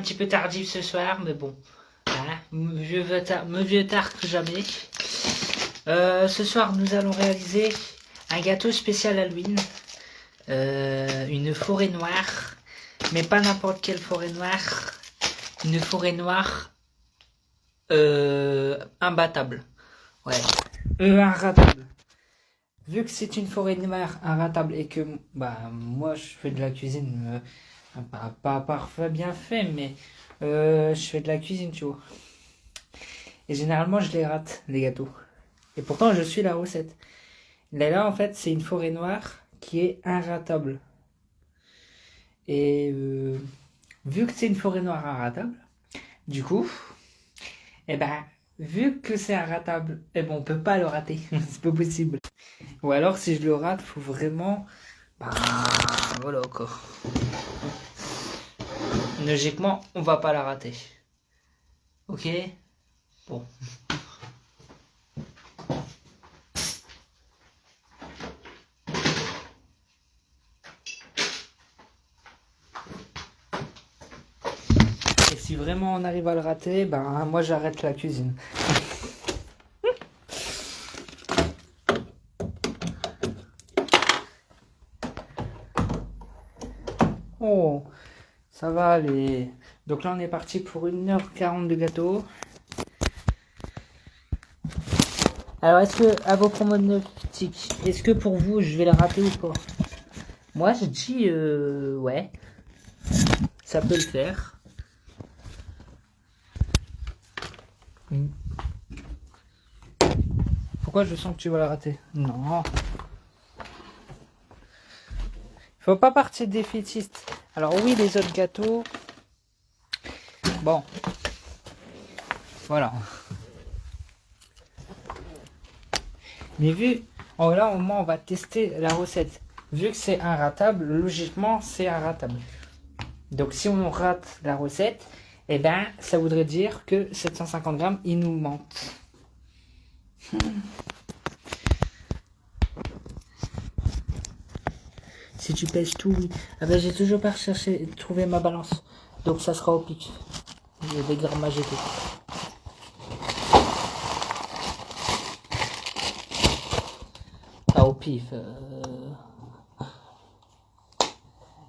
petit peu tardif ce soir, mais bon. Hein, mieux vieux tard que jamais. Ce soir, nous allons réaliser un gâteau spécial Halloween. Une forêt noire. Mais pas n'importe quelle forêt noire. Une forêt noire imbattable. Ouais. Inratable. Vu que c'est une forêt noire inratable et que moi je fais de la cuisine pas parfait bien fait, mais je fais de la cuisine, tu vois. Et généralement je les rate, les gâteaux. Et pourtant je suis la recette. Là en fait c'est une forêt noire qui est inratable. Et vu que c'est une forêt noire inratable, du coup, vu que c'est inratable, on peut pas le rater. C'est pas possible. Ou alors si je le rate, faut vraiment... voilà quoi. Logiquement, on va pas la rater. Ok? Bon. Et si vraiment on arrive à le rater, moi j'arrête la cuisine. Oh, ça va aller. Donc là on est parti pour 1h40 de gâteau. Alors est-ce que, à vos pronostics, est-ce que pour vous je vais la rater ou pas? Moi je dis ouais, ça peut le faire. Pourquoi je sens que tu vas la rater? Non. Faut pas partir défaitiste. Alors oui, les autres gâteaux. Bon. Voilà. Mais là au moins on va tester la recette. Vu que c'est inratable, logiquement c'est inratable. Donc si on rate la recette, ça voudrait dire que 750 grammes, il nous manque. Si tu pèses tout, oui. J'ai toujours pas trouvé ma balance. Donc ça sera au pic. Il y a des grammages et tout. Au pif.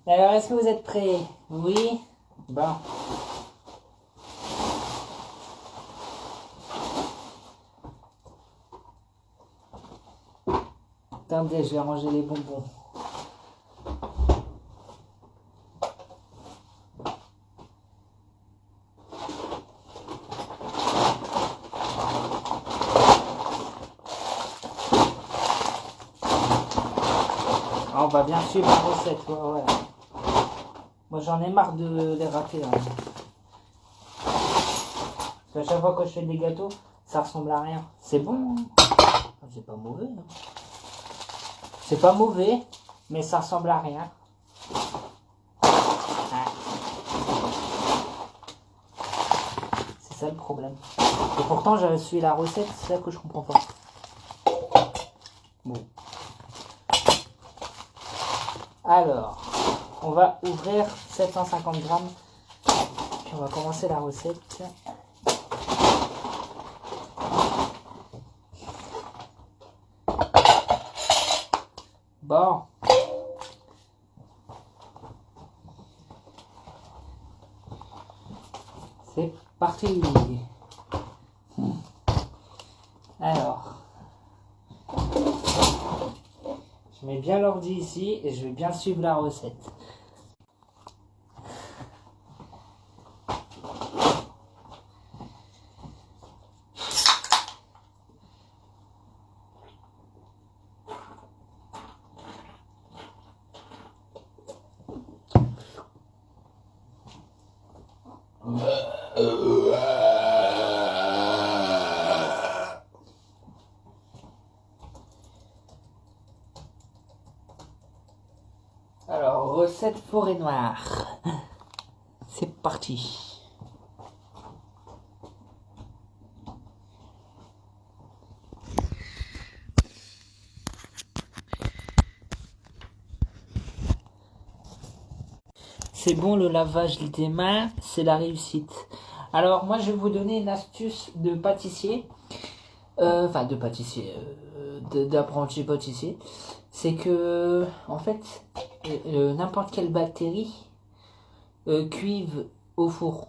Alors, est-ce que vous êtes prêts? Oui? Bon. Attendez, je vais ranger les bonbons. On va bien suivre la recette, ouais. Moi j'en ai marre de les rater. Hein. Parce qu'à chaque fois que je fais des gâteaux, ça ressemble à rien. C'est bon. C'est pas mauvais. Hein. C'est pas mauvais, mais ça ressemble à rien. C'est ça le problème. Et pourtant j'avais suivi la recette, c'est ça que je comprends pas. Bon. Alors, on va ouvrir 750 grammes. Puis on va commencer la recette. Bon. C'est parti. Alors. Je mets bien l'ordi ici et je vais bien suivre la recette. Alors, recette forêt noire. C'est parti. c'est bon, le lavage des mains, c'est la réussite. Alors, moi, je vais vous donner une astuce de pâtissier. Enfin, de pâtissier, d'apprenti pâtissier. C'est que, en fait, n'importe quelle bactérie cuive au four.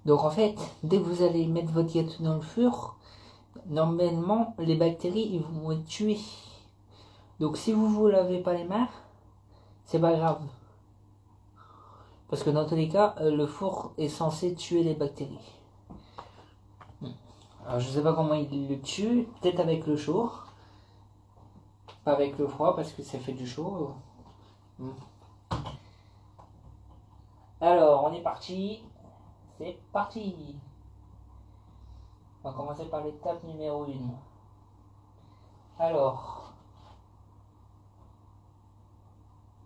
Donc, en fait, dès que vous allez mettre votre gâteau dans le four, normalement, les bactéries, ils vont être tuées. Donc, si vous lavez pas les mains, c'est pas grave. Parce que dans tous les cas, le four est censé tuer les bactéries. Alors je sais pas comment il le tue, peut-être avec le chaud. Pas avec le froid parce que ça fait du chaud. Alors on est parti. C'est parti. On va commencer par l'étape numéro 1. Alors,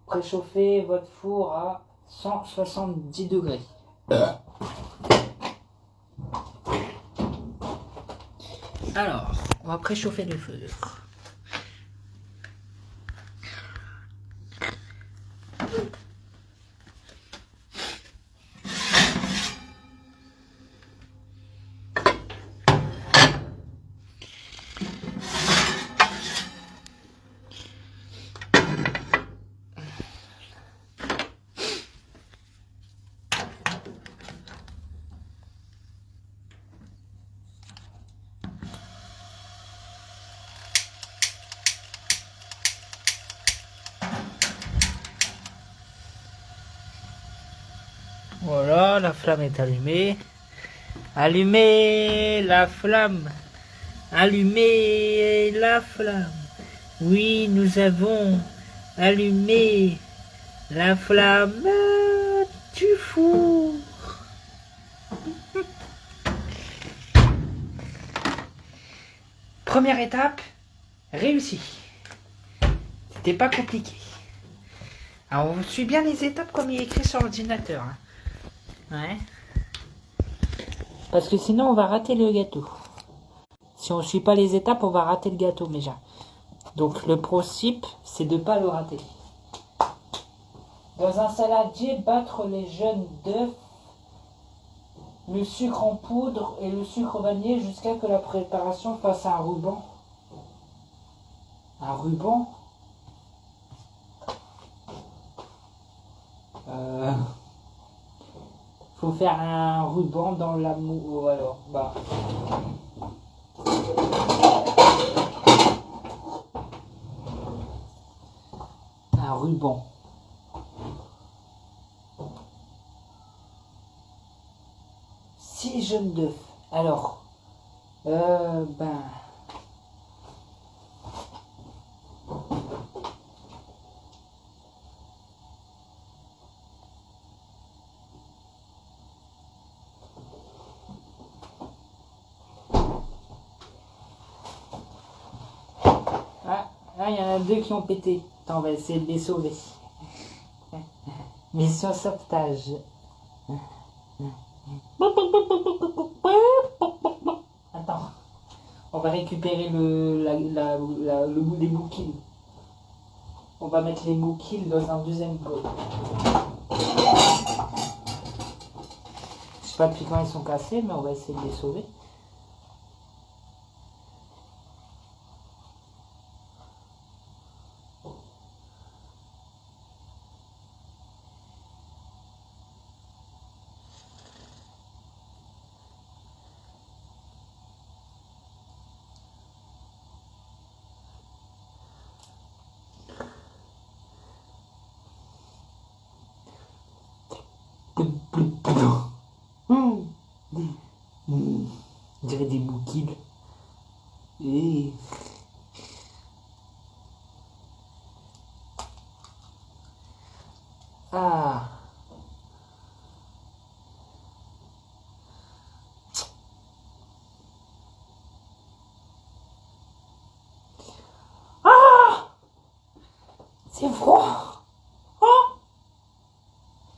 préchauffez votre four à 170 degrés. Alors, on va préchauffer le four. Voilà, la flamme est allumée. Allumez la flamme. Allumez la flamme. Oui, nous avons allumé la flamme du four. Première étape, réussie. C'était pas compliqué. Alors on suit bien les étapes comme il est écrit sur l'ordinateur. Ouais. Parce que sinon on va rater le gâteau. Si on ne suit pas les étapes, on va rater le gâteau déjà. Donc le principe, c'est de ne pas le rater. Dans un saladier, battre les jaunes d'œufs, le sucre en poudre et le sucre vanillé jusqu'à que la préparation fasse un ruban. Un ruban faut faire un ruban dans la mou. Alors, bah. Un ruban. Six jaunes d'œufs. Alors, ben. Ah, il y en a 2 qui ont pété. Attends, on va essayer de les sauver. Mission sauvetage. Attends. On va récupérer les bouquilles. On va mettre les bouquilles dans un deuxième bol. Je sais pas depuis quand ils sont cassés, mais on va essayer de les sauver. On dirait des bouquilles. Et... Ah. Ah. C'est froid. Oh.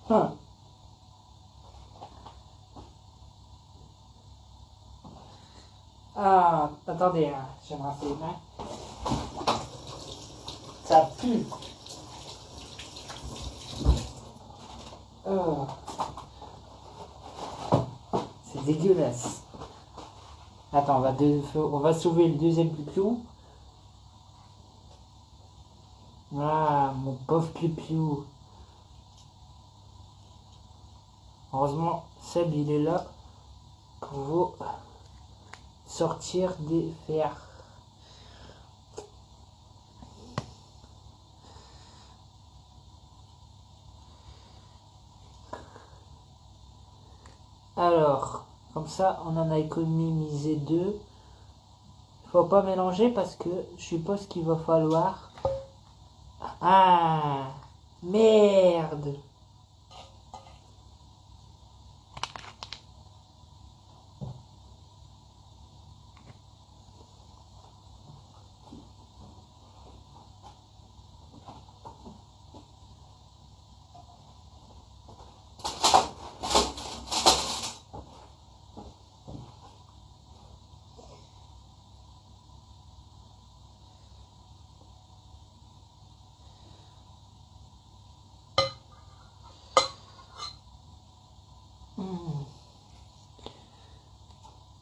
Ah. Ah, attendez, hein, je vais me rincer les mains. Ça pue. Oh. C'est dégueulasse. Attends, on va sauver le deuxième pipiou. Ah, mon pauvre pipiou. Heureusement, Seb, il est là pour vous sortir des fers. Alors, comme ça, on en a économisé 2. Faut pas mélanger parce que je suppose qu'il va falloir... Ah, merde.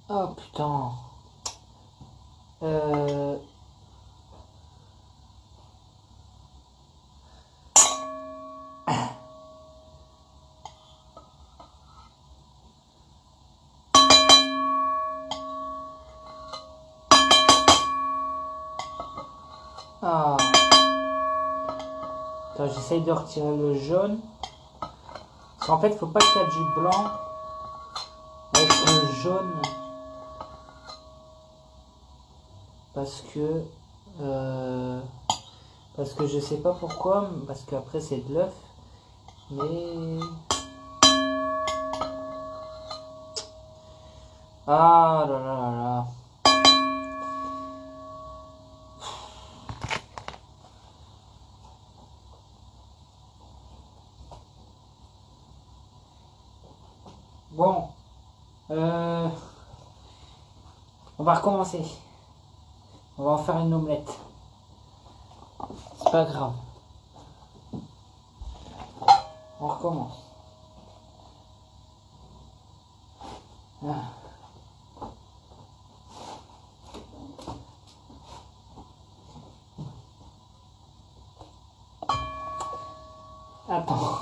Oh putain. Ah. Attends, j'essaye de retirer le jaune. Parce qu'en fait, faut pas qu'il y ait du blanc avec le jaune. Parce que je sais pas pourquoi, parce qu'après c'est de l'œuf, mais... Ah là là là là. Bon, on va recommencer. On va en faire une omelette. C'est pas grave. On recommence. Ah. Attends.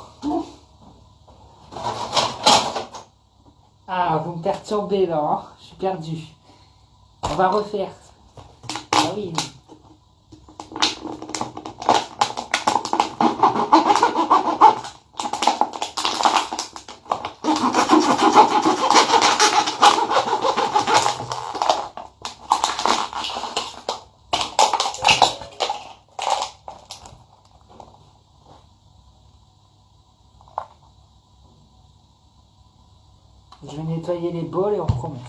Ah, vous me perturbez là, hein. Je suis perdu. On va refaire. Ah oui. Je vais nettoyer les bols et on recommence.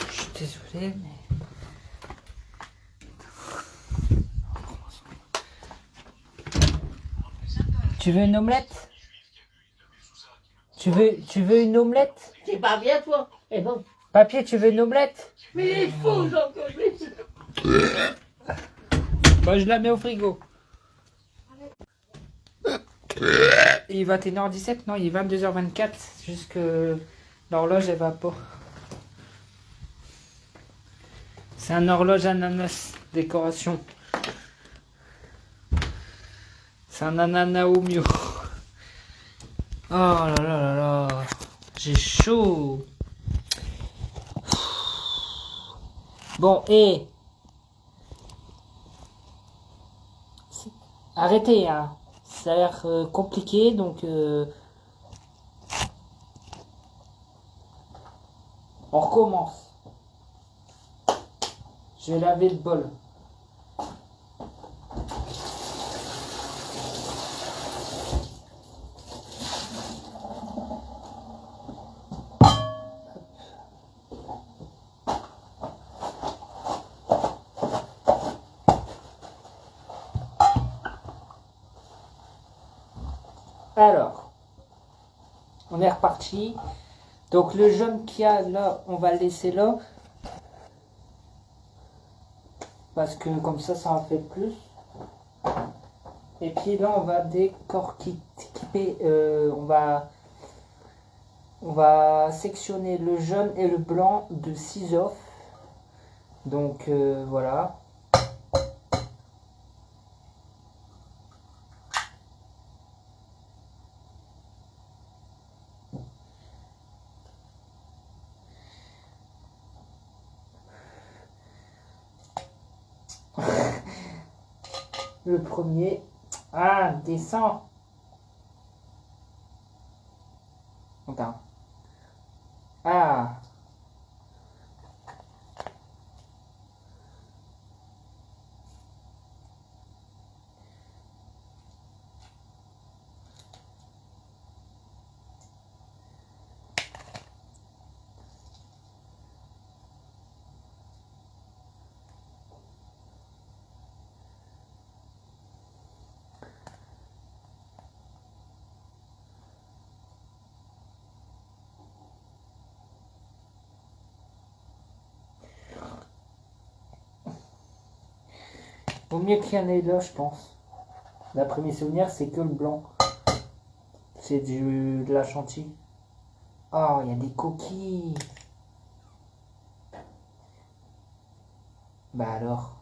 Je suis désolé, mais... Tu veux une omelette? Tu veux une omelette? C'est pas bien, toi. Eh bon. Papier, tu veux une omelette? Mais il est fou, donc. Bah, je la mets au frigo. Il est 21h17, non, il est 22h24. C'est juste que l'horloge, elle va pas. C'est un horloge ananas décoration. C'est un ananas au mieux. Oh là là là là. J'ai chaud. Bon, et... Arrêtez, hein. Ça a l'air compliqué, donc... On recommence. Je vais laver le bol. Alors, on est reparti. Donc le jaune qu'il y a là, on va le laisser là. Parce que comme ça en fait plus. Et puis là, on va décortiquer. On va sectionner le jaune et le blanc de 6 œufs. Donc voilà. Le premier. Ah, descend. Attends. Ah. Vaut mieux qu'il y en ait là, je pense. D'après mes souvenirs, c'est que le blanc. C'est de la chantilly. Oh, il y a des coquilles. Bah alors.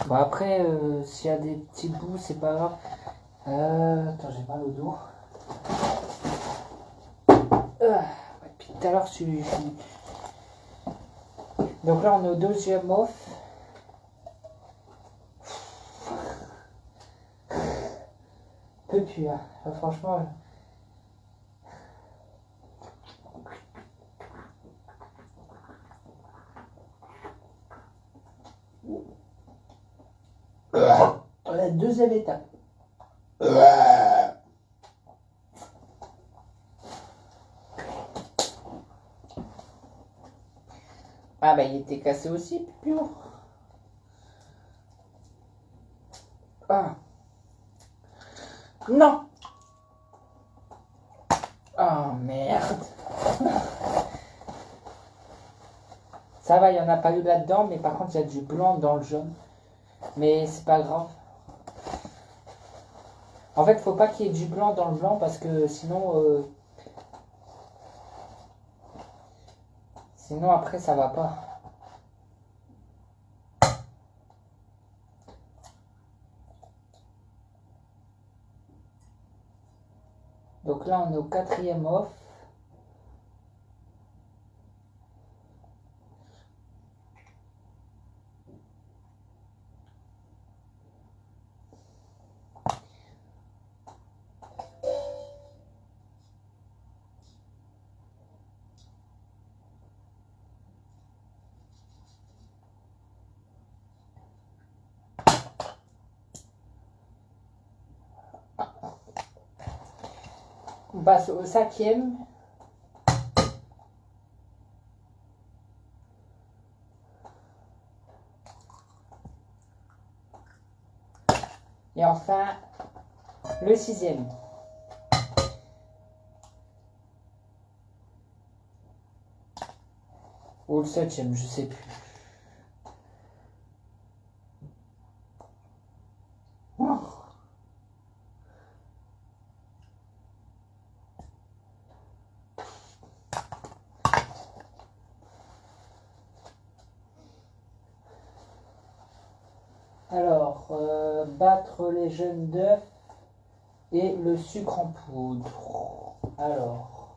Bon après, s'il y a des petits bouts, c'est pas grave. Attends, j'ai mal au dos. Puis tout à l'heure, donc là, on est au deuxième off. Peu plus, hein. Là, franchement. La deuxième étape. Ah bah il était cassé aussi, Pupio. Ah. Non. Oh merde. Ça va, il n'y en a pas eu là-dedans, mais par contre il y a du blanc dans le jaune. Mais c'est pas grave. En fait, faut pas qu'il y ait du blanc dans le blanc parce que sinon... Sinon après ça va pas. Donc là on est au quatrième off. On passe au cinquième. Et enfin, le sixième. Ou le septième, je sais plus. Alors, battre les jaunes d'œufs et le sucre en poudre. Alors,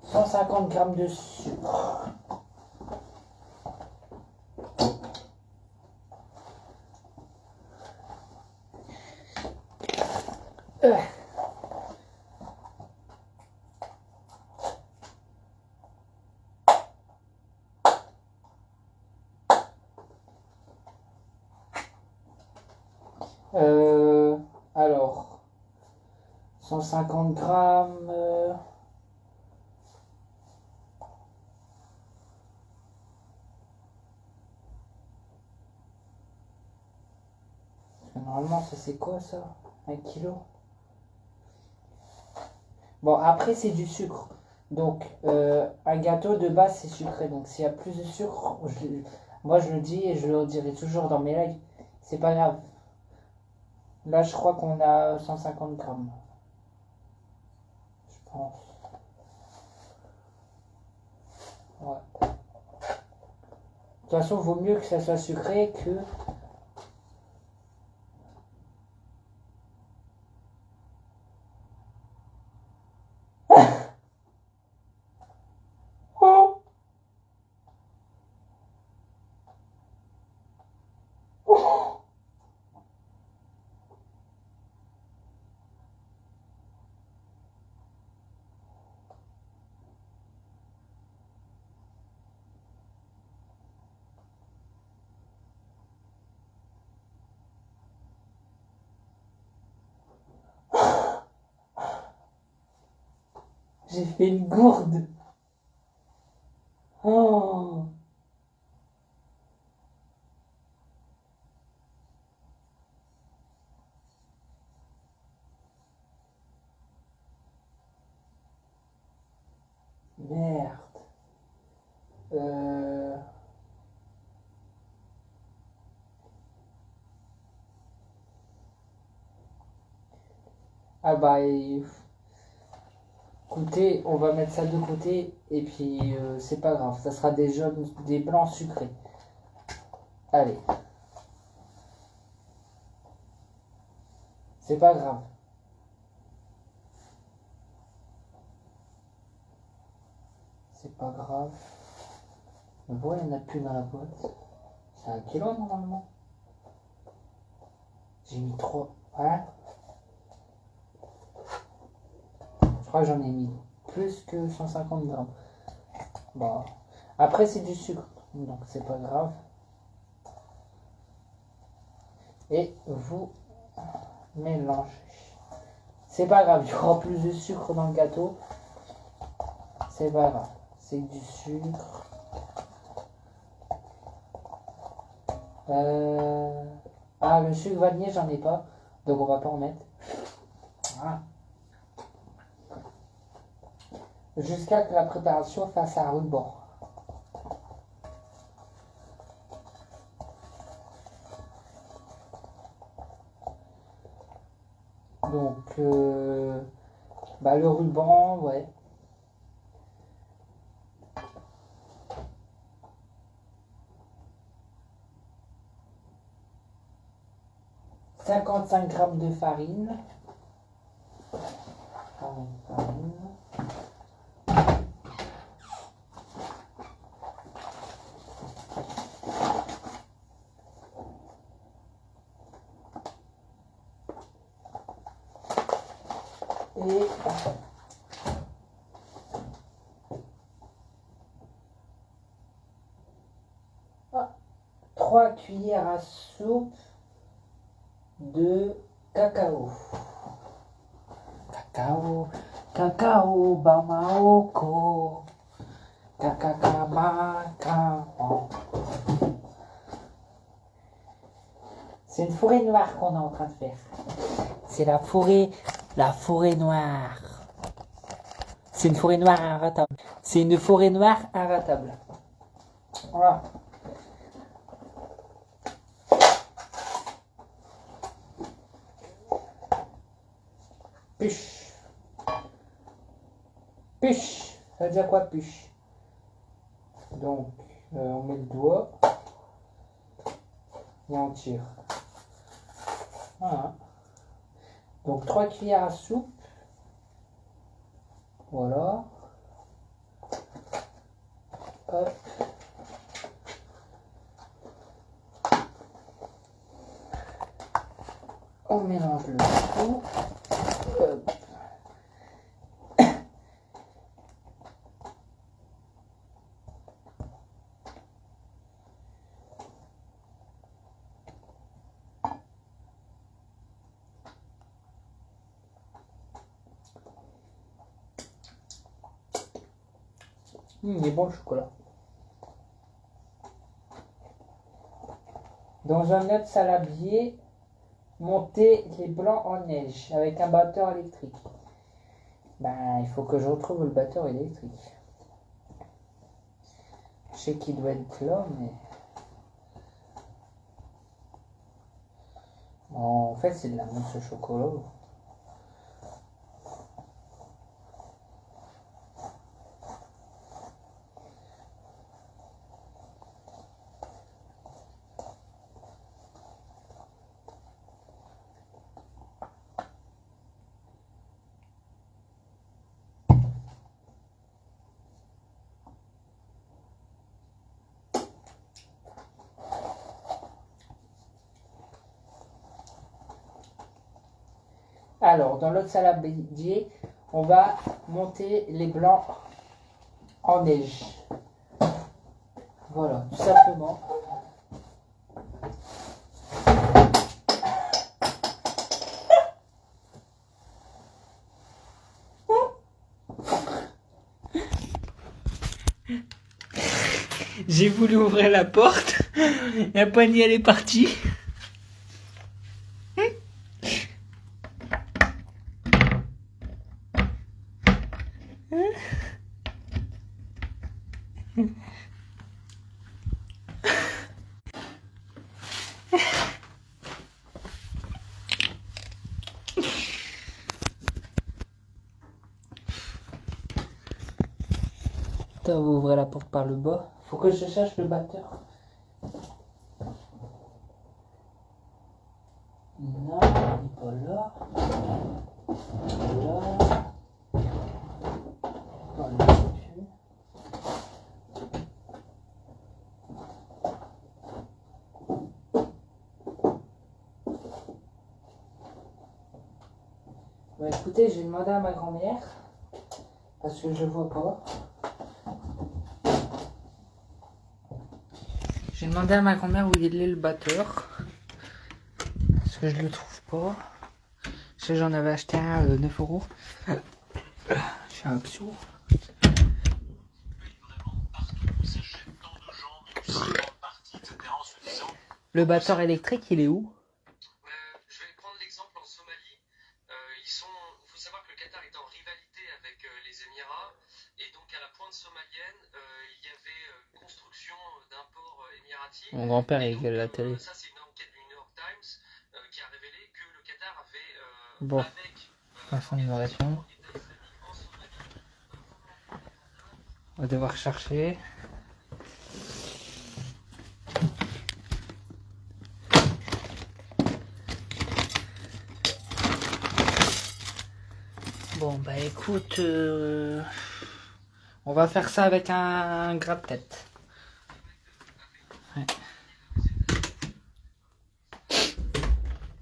150 grammes de sucre. Alors, 150 grammes. Normalement, ça c'est quoi ça? 1 kilo? Bon, après c'est du sucre. Donc, un gâteau de base c'est sucré. Donc, s'il y a plus de sucre, moi je le dis et je le dirai toujours dans mes lives. C'est pas grave. Là, je crois qu'on a 150 grammes. Je pense. Ouais. De toute façon, vaut mieux que ça soit sucré que. J'ai fait une gourde. Oh. Merde. Euh... Ah bah, écoutez, on va mettre ça de côté et puis c'est pas grave, ça sera des jaunes, des blancs sucrés. Allez. C'est pas grave. C'est pas grave. Mais pourquoi il n'y en a plus dans la boîte? C'est 1 kilo normalement. J'ai mis 3. Hein? Je crois que j'en ai mis plus que 150 grammes. Bon. Après, c'est du sucre. Donc, c'est pas grave. Et vous mélangez. C'est pas grave, il y aura plus de sucre dans le gâteau. C'est pas grave. C'est du sucre. Ah, le sucre vanillé, j'en ai pas. Donc, on va pas en mettre. Voilà. Jusqu'à que la préparation fasse un ruban. Donc, bah, le ruban, ouais. « 55 grammes de farine. Farine. Et 3 cuillères à soupe de cacao. Cacao, bamaoko. Cacao. C'est une forêt noire qu'on est en train de faire. C'est la forêt noire. C'est une forêt noire inratable. C'est une forêt noire inratable. Voilà. Puche. Puche. Ça veut dire quoi, puche? Donc, on met le doigt. Et on tire. Voilà. Donc, 3 cuillères à soupe. Voilà. Hop. On mélange le tout. Hop. Il est bon le chocolat. Dans un autre saladier, monter les blancs en neige avec un batteur électrique. Ben, il faut que je retrouve le batteur électrique. Je sais qu'il doit être là, mais... Bon, en fait, c'est de la mousse au chocolat. Alors, dans l'autre saladier, on va monter les blancs en neige. Voilà, tout simplement. J'ai voulu ouvrir la porte, la poignée elle est partie. Attends, on va ouvrir la porte par le bas. Faut que je cherche le batteur. Non, il n'est pas là. Là. Pas là non plus. Bah écoutez, j'ai demandé à ma grand-mère. Parce que je vois pas. J'ai demandé à ma grand-mère où il est le batteur. Parce que je le trouve pas. Je sais, j'en avais acheté un 9 €. Je suis un psou. Le batteur électrique, il est où? Je vais prendre l'exemple en Somalie. Il faut savoir que le Qatar est en rivalité avec les Émirats. Et donc à la pointe somalienne, il y avait construction d'un port émirati. Mon grand-père, Et il donc, gueule la télé. ça, c'est une enquête du New York Times qui a révélé que le Qatar avait, Bon, avec personne ne me répond. l'État islamique en Somalie, On va devoir chercher. Bon, bah écoute, on va faire ça avec un gratte-tête. Ouais.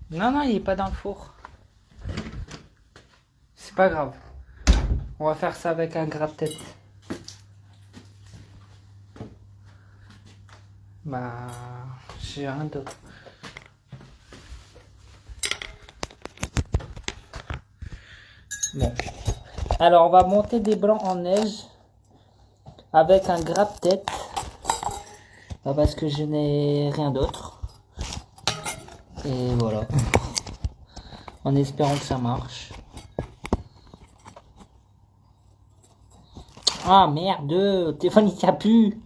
Non, non, il est pas dans le four. C'est pas grave. On va faire ça avec un gratte-tête. Bah, j'ai rien d'autre. Bon. Alors, on va monter des blancs en neige avec un gratte-tête. Bah, parce que je n'ai rien d'autre. Et voilà. En espérant que ça marche. Ah merde, le téléphone il tient plus.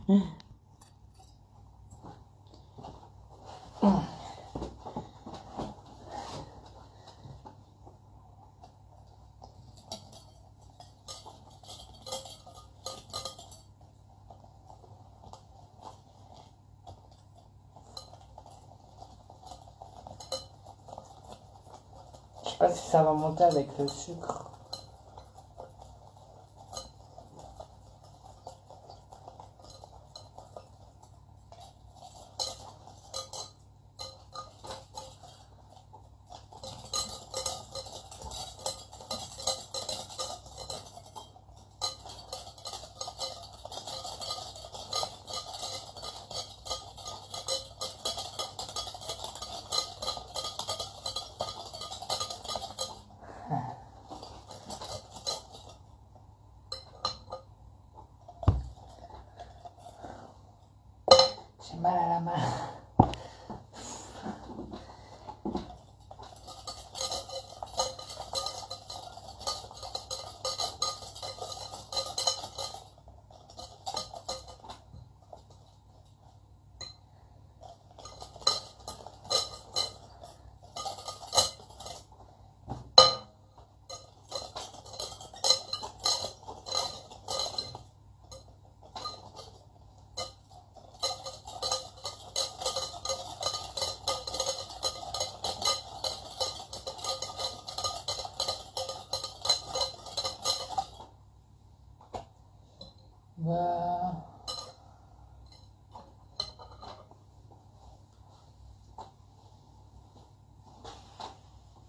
Je sais pas si ça va monter avec le sucre.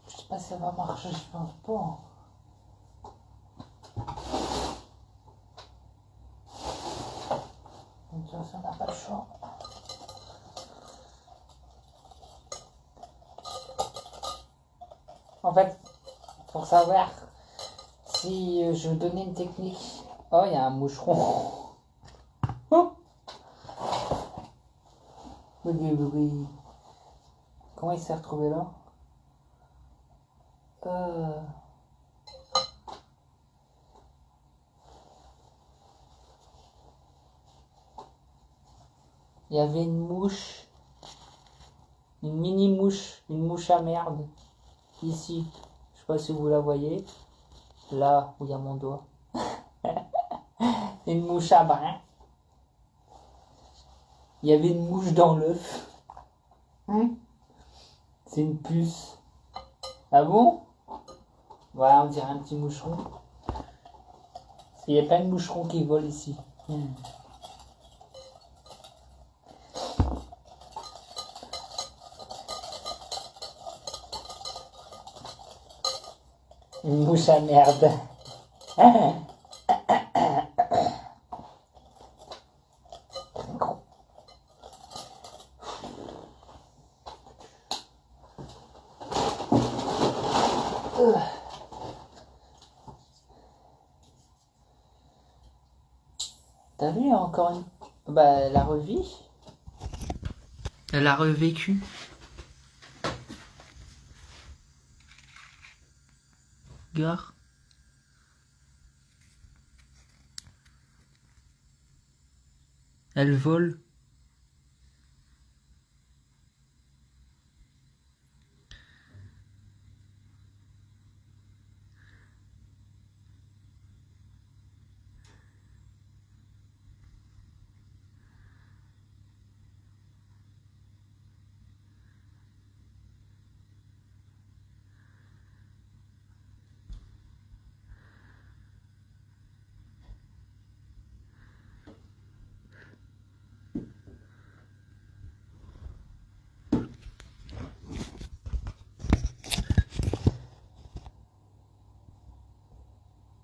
Je sais pas si ça va marcher, je pense pas. De toute façon, on n'a pas le choix. En fait, pour savoir si je donnais une technique. Oh, il y a un moucheron. Oh. Oui. Comment il s'est retrouvé là? Il y avait une mouche, une mini mouche, une mouche à merde, ici. Je sais pas si vous la voyez. Là où il y a mon doigt. Une mouche à brin. Il y avait une mouche dans l'œuf. C'est une puce. Ah bon? Voilà, on dirait un petit moucheron. Il y a plein de moucherons qui volent ici. Une mouche à merde. T'as vu encore une... Bah, elle a revécu. Elle a revécu. Gare. Elle vole.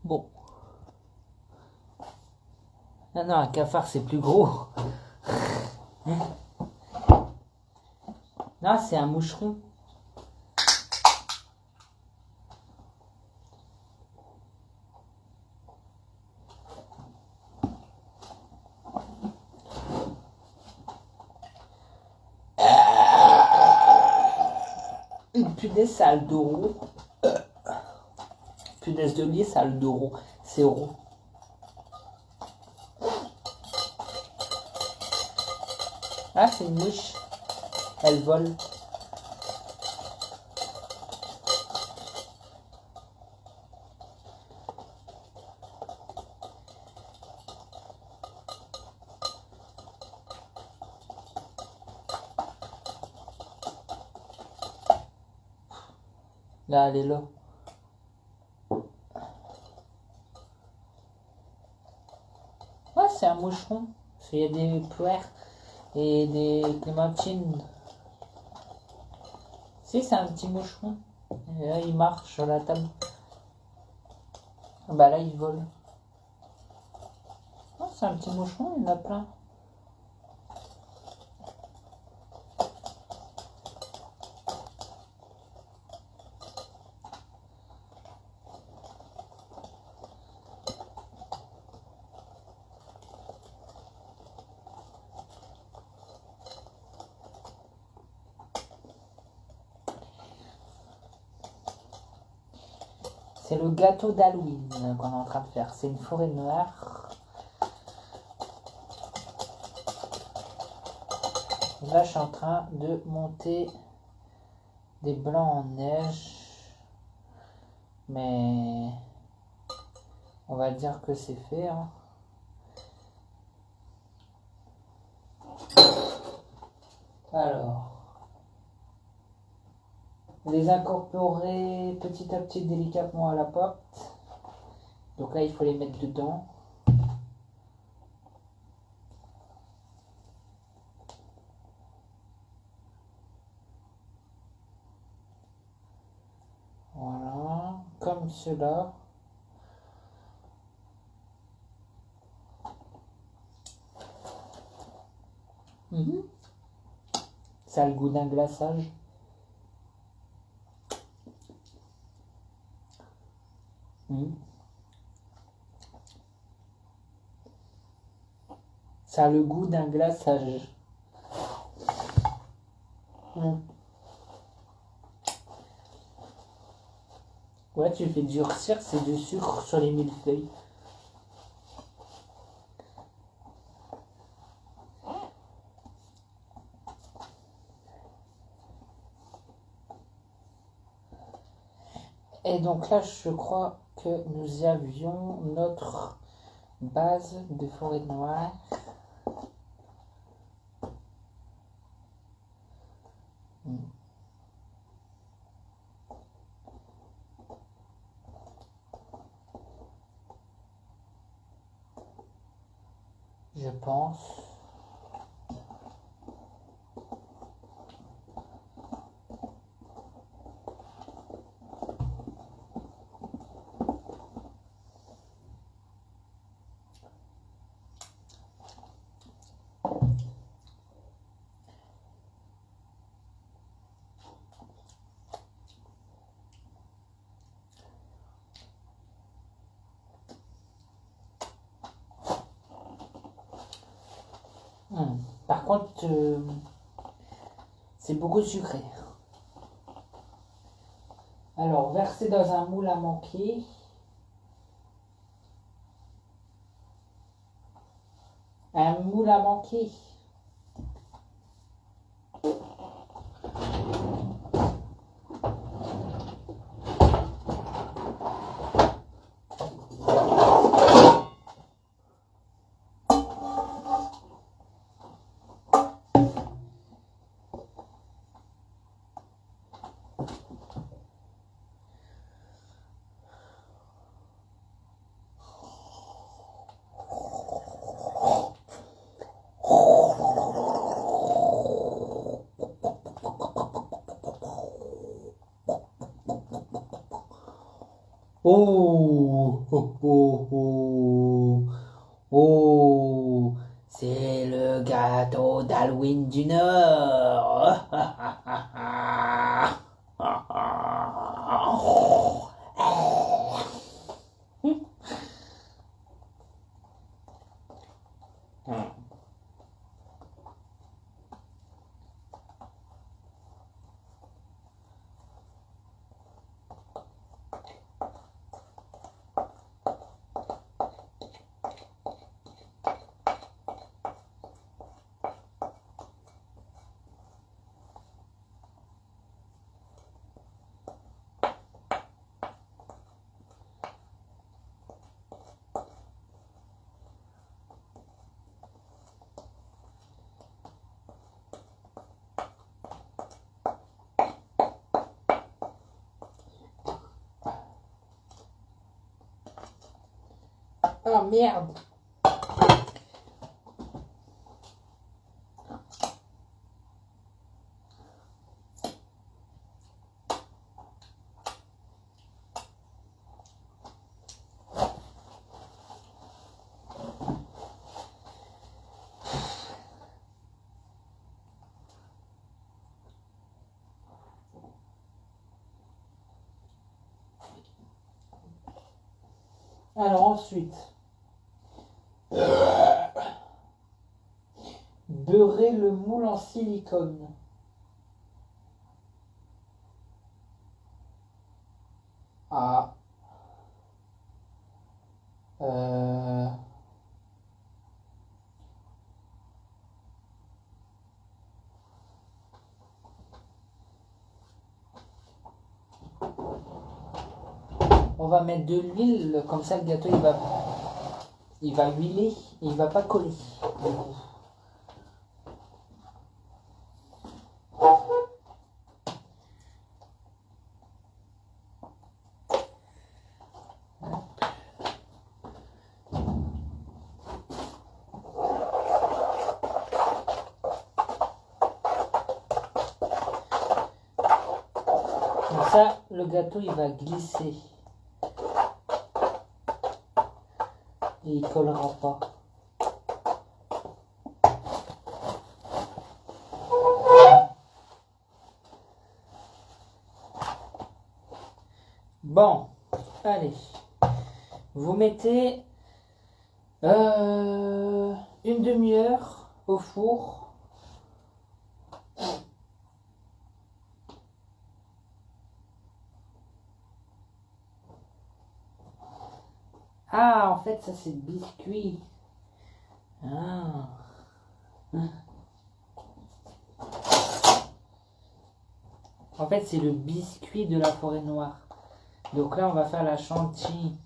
Bon. Ah non, un cafard c'est plus gros. Non, c'est un moucheron. Une punaise, ça a le dos rond. Punaise de lit, ça a le dos rond. C'est rond. Ah, c'est une mouche. Elle vole. Là, elle est là. Ouais, c'est un moucheron. Il y a des puères et des clémentines. Si, c'est un petit moucheron. Et là, il marche sur la table. Bah là, il vole. Oh, c'est un petit moucheron, il y en a plein. C'est le gâteau d'Halloween qu'on est en train de faire. C'est une forêt noire. Là, je suis en train de monter des blancs en neige. Mais on va dire que c'est fait. Hein. Alors, les incorporer petit à petit délicatement à la porte. Donc là, il faut les mettre dedans. Voilà, comme cela. Ça a le goût d'un glaçage. Ça a le goût d'un glaçage. Ouais, tu fais durcir, c'est du sucre sur les millefeuilles. Et donc là, je crois que nous avions notre base de forêt noire. Je pense. Par contre, c'est beaucoup sucré. Alors, verser dans un moule à manquer. Un moule à manquer. Oh, oh, oh, oh, oh, c'est le gâteau d'Halloween du Nord. Oh merde. Alors ensuite, beurrer le moule en silicone. Ah. Euh, On va mettre de l'huile, comme ça le gâteau il va huiler, et il va pas coller. Du coup. Comme ça, le gâteau il va glisser. Et il collera pas. Bon, allez. Vous mettez une demi-heure au four. Ah, en fait, ça c'est le biscuit. Ah. En fait, c'est le biscuit de la forêt noire. Donc là, on va faire la chantilly.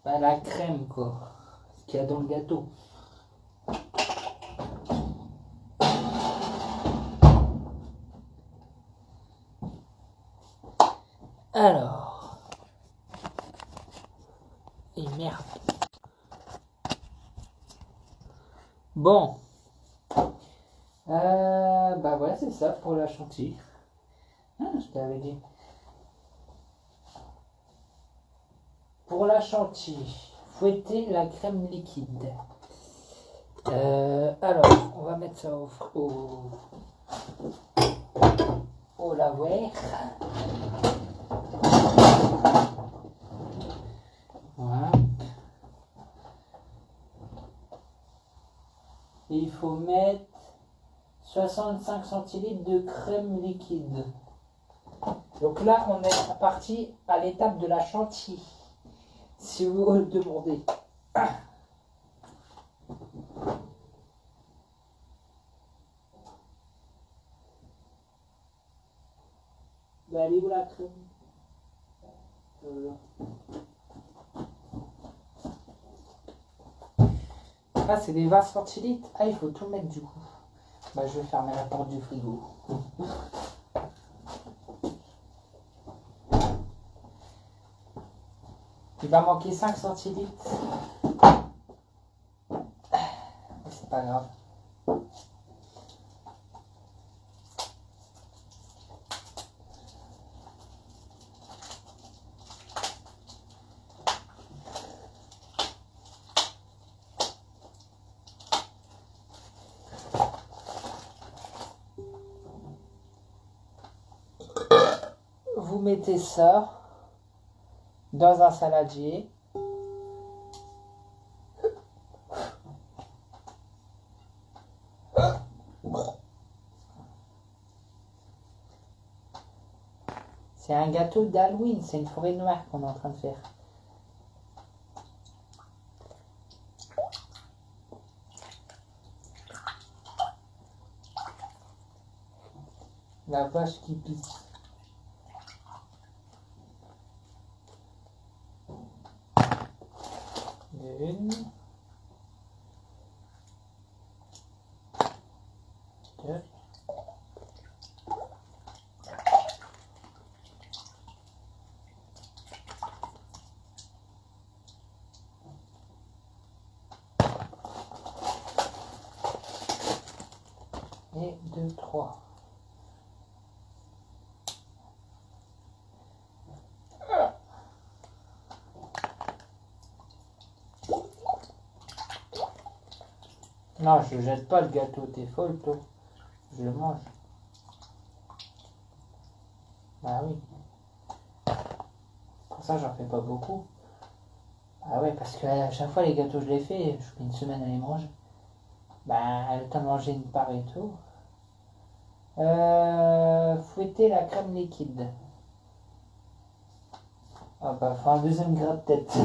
Bah, la crème, quoi. Ce qu'il y a dans le gâteau. Alors. Et merde. Bon. Bah voilà, c'est ça pour la chantilly. Ah, je t'avais dit. Pour la chantilly, fouettez la crème liquide. Alors, on va mettre ça au lavoir. Voilà. Et il faut mettre 65 centilitres de crème liquide. Donc là, on est parti à l'étape de la chantilly. Si vous le demandez. Bah, elle est où la crème? Ah, c'est des 20 centilitres. Ah, il faut tout mettre du coup. Bah, je vais fermer la porte du frigo. Il va manquer 5 centilitres. C'est pas grave. Vous mettez ça dans un saladier. C'est un gâteau d'Halloween, c'est une forêt noire qu'on est en train de faire. La vache qui pisse. Une. Deux. Et 2, 3. Non, je jette pas le gâteau, t'es folle toi. Je le mange. Bah oui. Pour ça, j'en fais pas beaucoup. Ah ouais, parce que à chaque fois les gâteaux je les fais, je mets une semaine à les manger. Bah, le temps de manger une part et tout. Fouettez la crème liquide. Ah bah, faut un deuxième grade peut-être.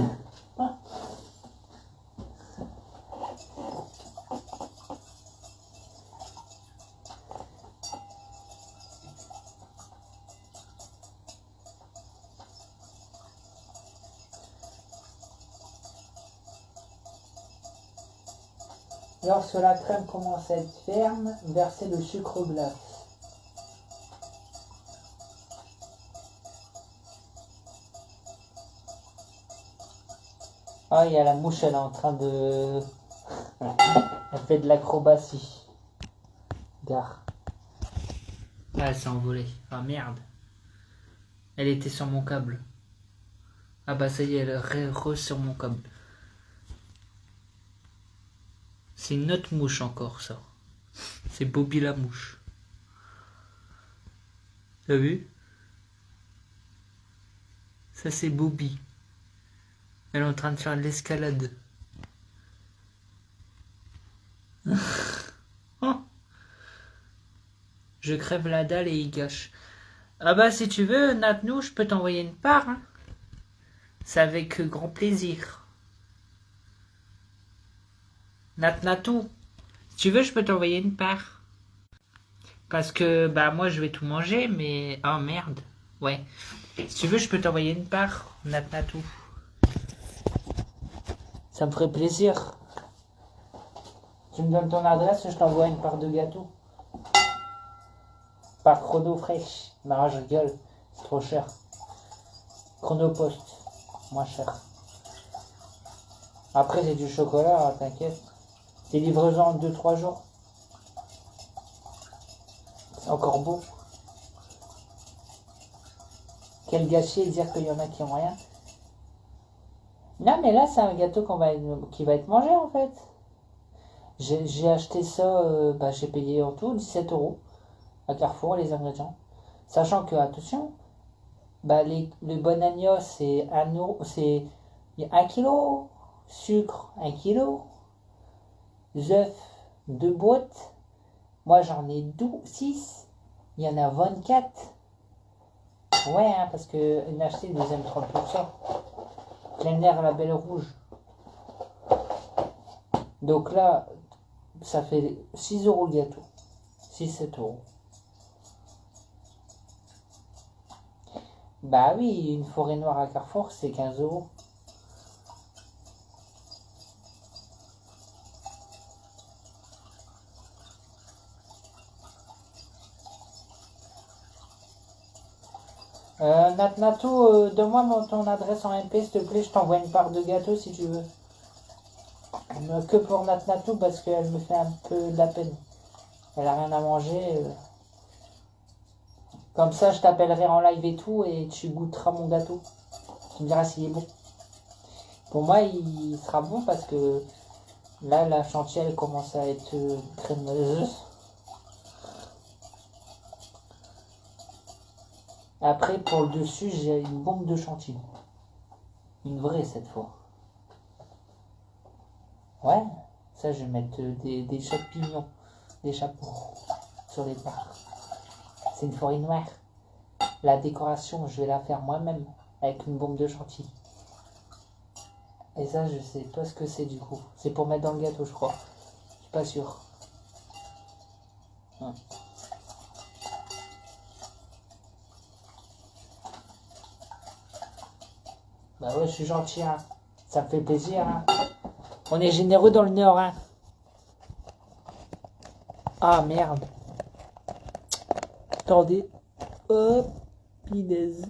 Lorsque la crème commence à être ferme, versez le sucre glace. Ah, il y a la mouche, elle est en train de... Elle fait de l'acrobatie. Gare. Ah, elle s'est envolée. Ah merde. Elle était sur mon câble. Ah bah ça y est, elle est sur mon câble. C'est une autre mouche encore, ça. C'est Bobby la mouche. T'as vu? Ça c'est Bobby. Elle est en train de faire de l'escalade. Oh, je crève la dalle et il gâche. Ah bah si tu veux, Natnou, je peux t'envoyer une part. Hein. C'est avec grand plaisir. Natnatou, si tu veux, je peux t'envoyer une part. Parce que bah moi je vais tout manger, mais... Oh merde. Ouais. Si tu veux, je peux t'envoyer une part, Natnatou. Ça me ferait plaisir. Tu me donnes ton adresse, je t'envoie une part de gâteau. Par chrono fraîche. Non, je rigole. C'est trop cher. Chronopost. Moins cher. Après, c'est du chocolat, t'inquiète. C'est livraison en 2-3 jours. C'est encore beau. Quel gâchis dire qu'il y en a qui ont rien. Non, mais là, c'est un gâteau qui va être mangé, en fait. J'ai acheté ça, j'ai payé en tout 17 € à Carrefour, les ingrédients. Sachant que, attention, le bonagno, c'est 1 euro, c'est 1 kilo. Sucre, 1 kilo. Œufs, 2 boîtes. Moi, j'en ai 6. Il y en a 24. Ouais, hein, parce que une acheté, deuxième 30%. Plein air, la belle rouge. Donc là, ça fait 6 € le gâteau. 6-7 €. Bah oui, une forêt noire à Carrefour, c'est 15 €. Natnato, donne-moi ton adresse en MP, s'il te plaît, je t'envoie une part de gâteau si tu veux. Que pour Natnato, parce qu'elle me fait un peu de la peine. Elle a rien à manger. Comme ça, je t'appellerai en live et tout, et tu goûteras mon gâteau. Tu me diras s'il est bon. Pour moi, il sera bon parce que là, la chantilly, elle commence à être crémeuse. Après, pour le dessus, j'ai une bombe de chantilly. Une vraie cette fois. Ouais, ça, je vais mettre des champignons, des chapeaux sur les parts. C'est une forêt noire. La décoration, je vais la faire moi-même avec une bombe de chantilly. Et ça, je sais pas ce que c'est du coup. C'est pour mettre dans le gâteau, je crois. Je suis pas sûr. Bah ouais, je suis gentil, hein. Ça me fait plaisir, hein. On est généreux dans le Nord, hein. Ah, merde. Attendez. Hop, pinaise.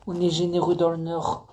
On est généreux dans le Nord.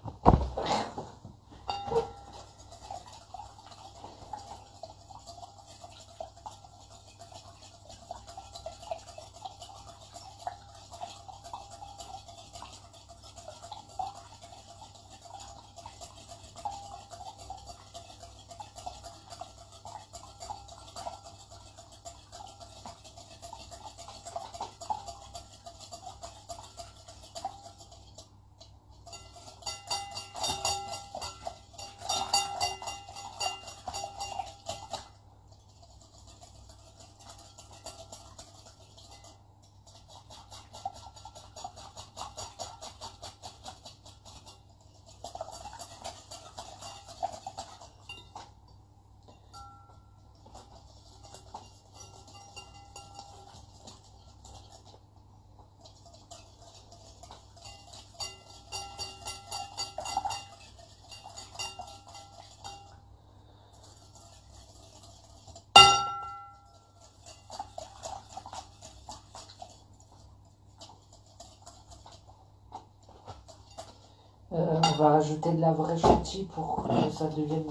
On va rajouter de la vraie chantilly pour que ça devienne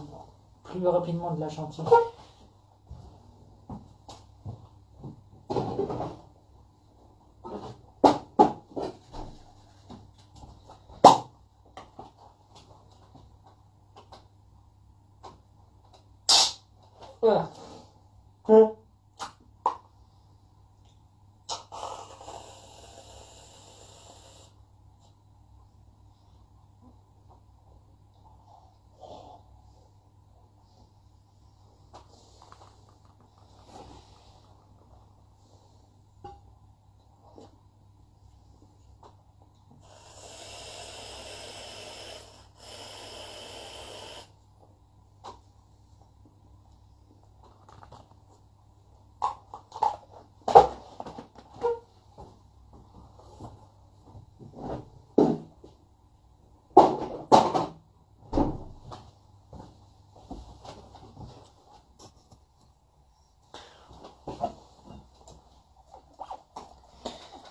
plus rapidement de la chantilly. Voilà.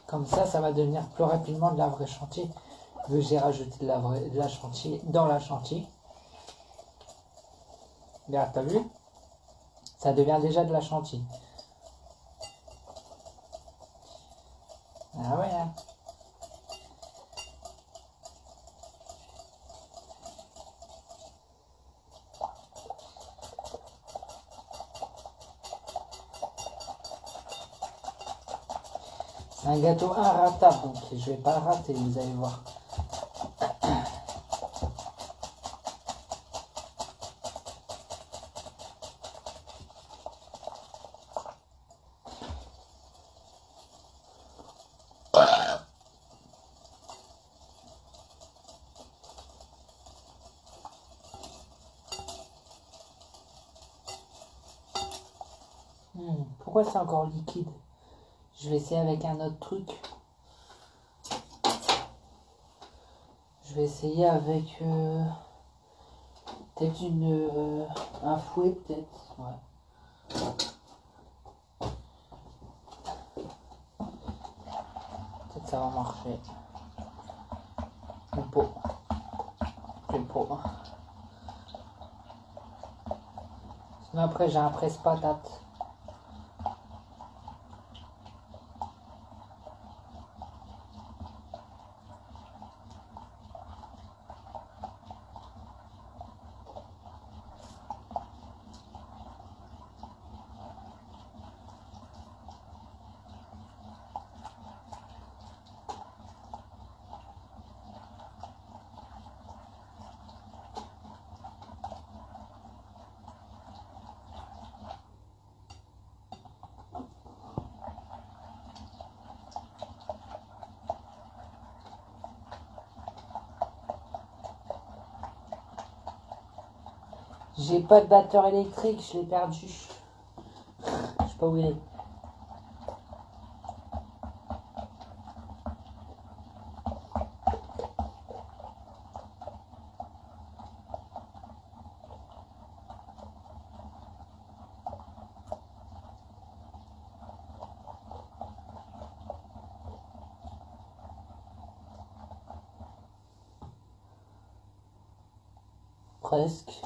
Comme ça va devenir plus rapidement de la vraie chantilly. Vu que j'ai rajouté de la chantilly dans la chantilly. Regarde, t'as vu? Ça devient déjà de la chantilly. Ah ouais, hein. C'est un gâteau inratable, donc je vais pas le rater, vous allez voir. Pourquoi c'est encore liquide? Je vais essayer avec un autre truc. Je vais essayer avec peut-être un fouet, peut-être. Ouais. Peut-être ça va marcher. Une peau. Une peau. Sinon après j'ai un presse-patate. J'ai pas de batteur électrique, je l'ai perdu. Je sais pas où il est. Presque.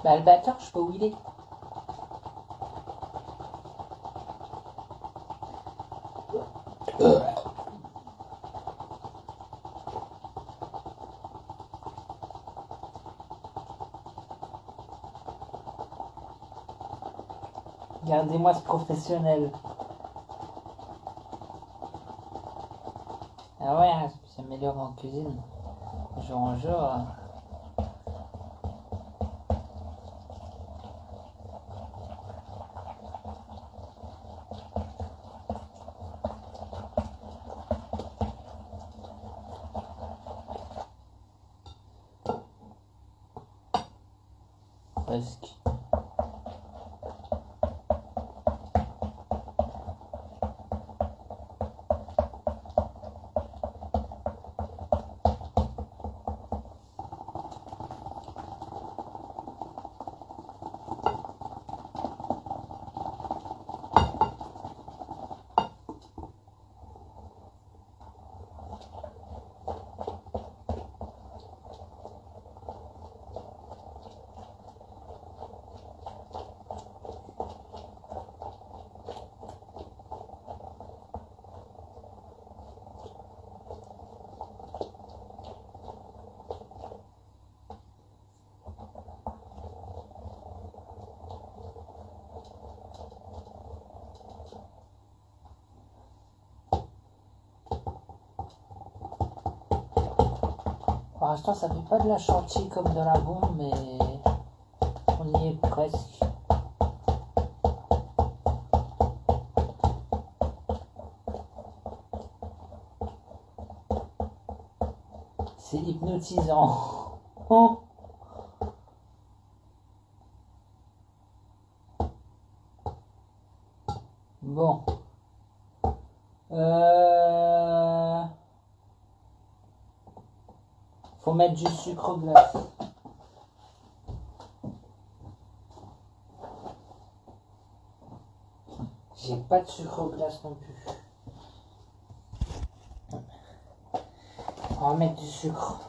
Bah le batteur, je sais pas où il est. Regardez-moi ce professionnel. Ah ouais, hein, ça s'améliore en cuisine. Jour en jour. Presque. Pour l'instant, ça fait pas de la chantilly comme de la bombe, mais on y est presque. C'est hypnotisant. Oh. Bon. Faut mettre du sucre glace. J'ai pas de sucre glace non plus. On va mettre du sucre.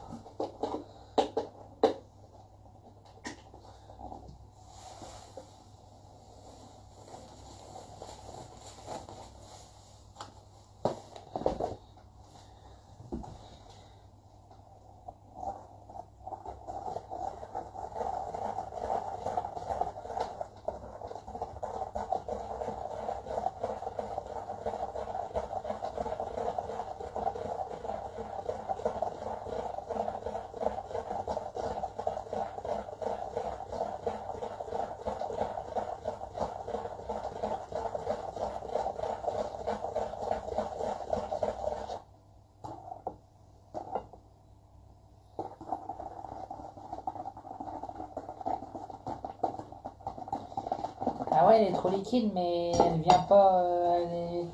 Ah ouais, elle est trop liquide, mais elle vient pas. Elle est...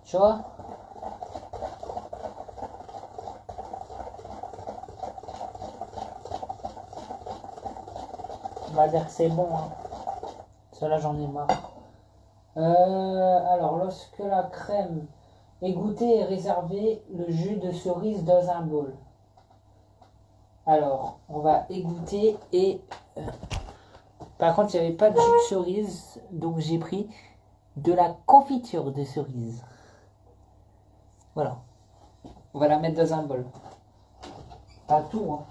Tu vois? On va dire que c'est bon. Hein. Cela, j'en ai marre. Alors, lorsque la crème égouttée est réservée, le jus de cerise dans un bol. Alors, on va égoutter et... Par contre, il n'y avait pas de jus de cerise, donc j'ai pris de la confiture de cerise. Voilà. On va la mettre dans un bol. Pas tout, hein.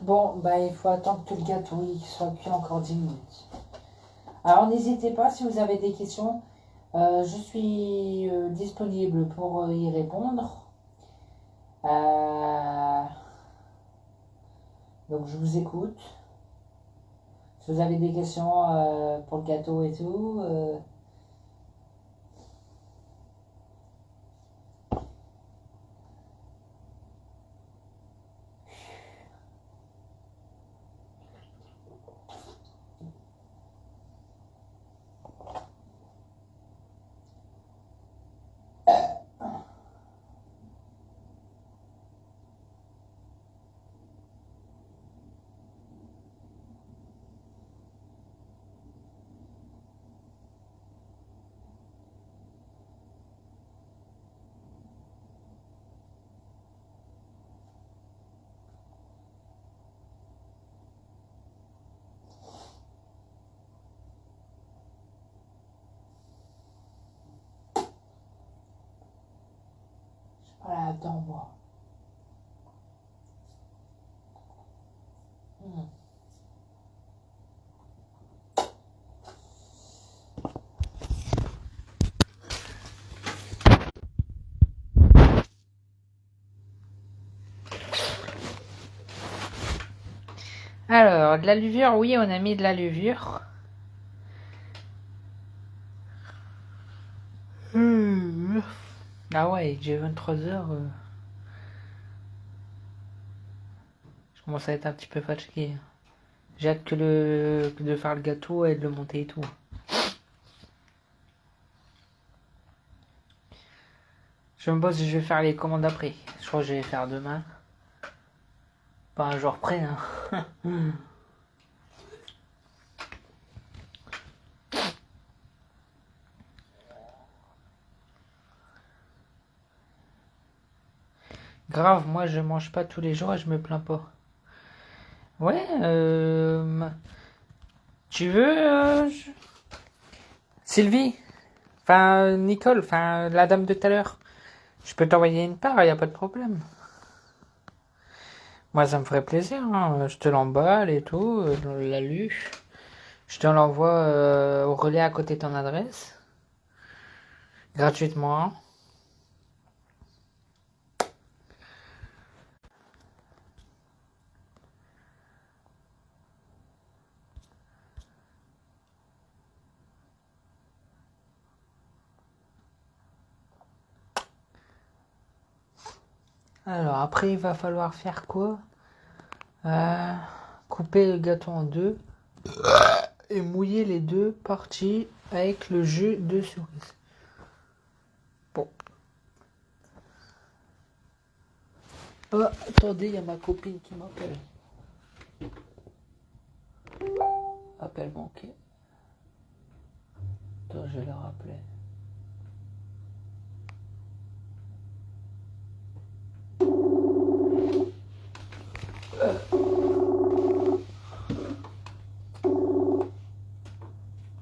Bon, bah il faut attendre que le gâteau il soit cuit encore 10 minutes. Alors n'hésitez pas si vous avez des questions. Je suis disponible pour y répondre. Donc je vous écoute. Si vous avez des questions pour le gâteau et tout. Voilà, attends moi. Alors, de la levure, oui, on a mis de la levure. Ah ouais, j'ai 23h. Je commence à être un petit peu fatigué. J'ai hâte que de faire le gâteau et de le monter et tout. Je me pose si je vais faire les commandes après. Je crois que je vais faire demain. Pas un jour près, hein. Grave, moi je mange pas tous les jours et je me plains pas. Ouais, tu veux, Sylvie? Enfin, Nicole, enfin, la dame de tout à l'heure. Je peux t'envoyer une part, y a pas de problème. Moi, ça me ferait plaisir, hein. Je te l'emballe et tout, dans la luche. Je te l'envoie au relais à côté de ton adresse. Gratuitement. Alors, après, il va falloir faire quoi? Couper le gâteau en deux et mouiller les deux parties avec le jus de cerise. Bon. Oh, attendez, il y a ma copine qui m'appelle. Appel manqué. Attends, je vais la rappeler.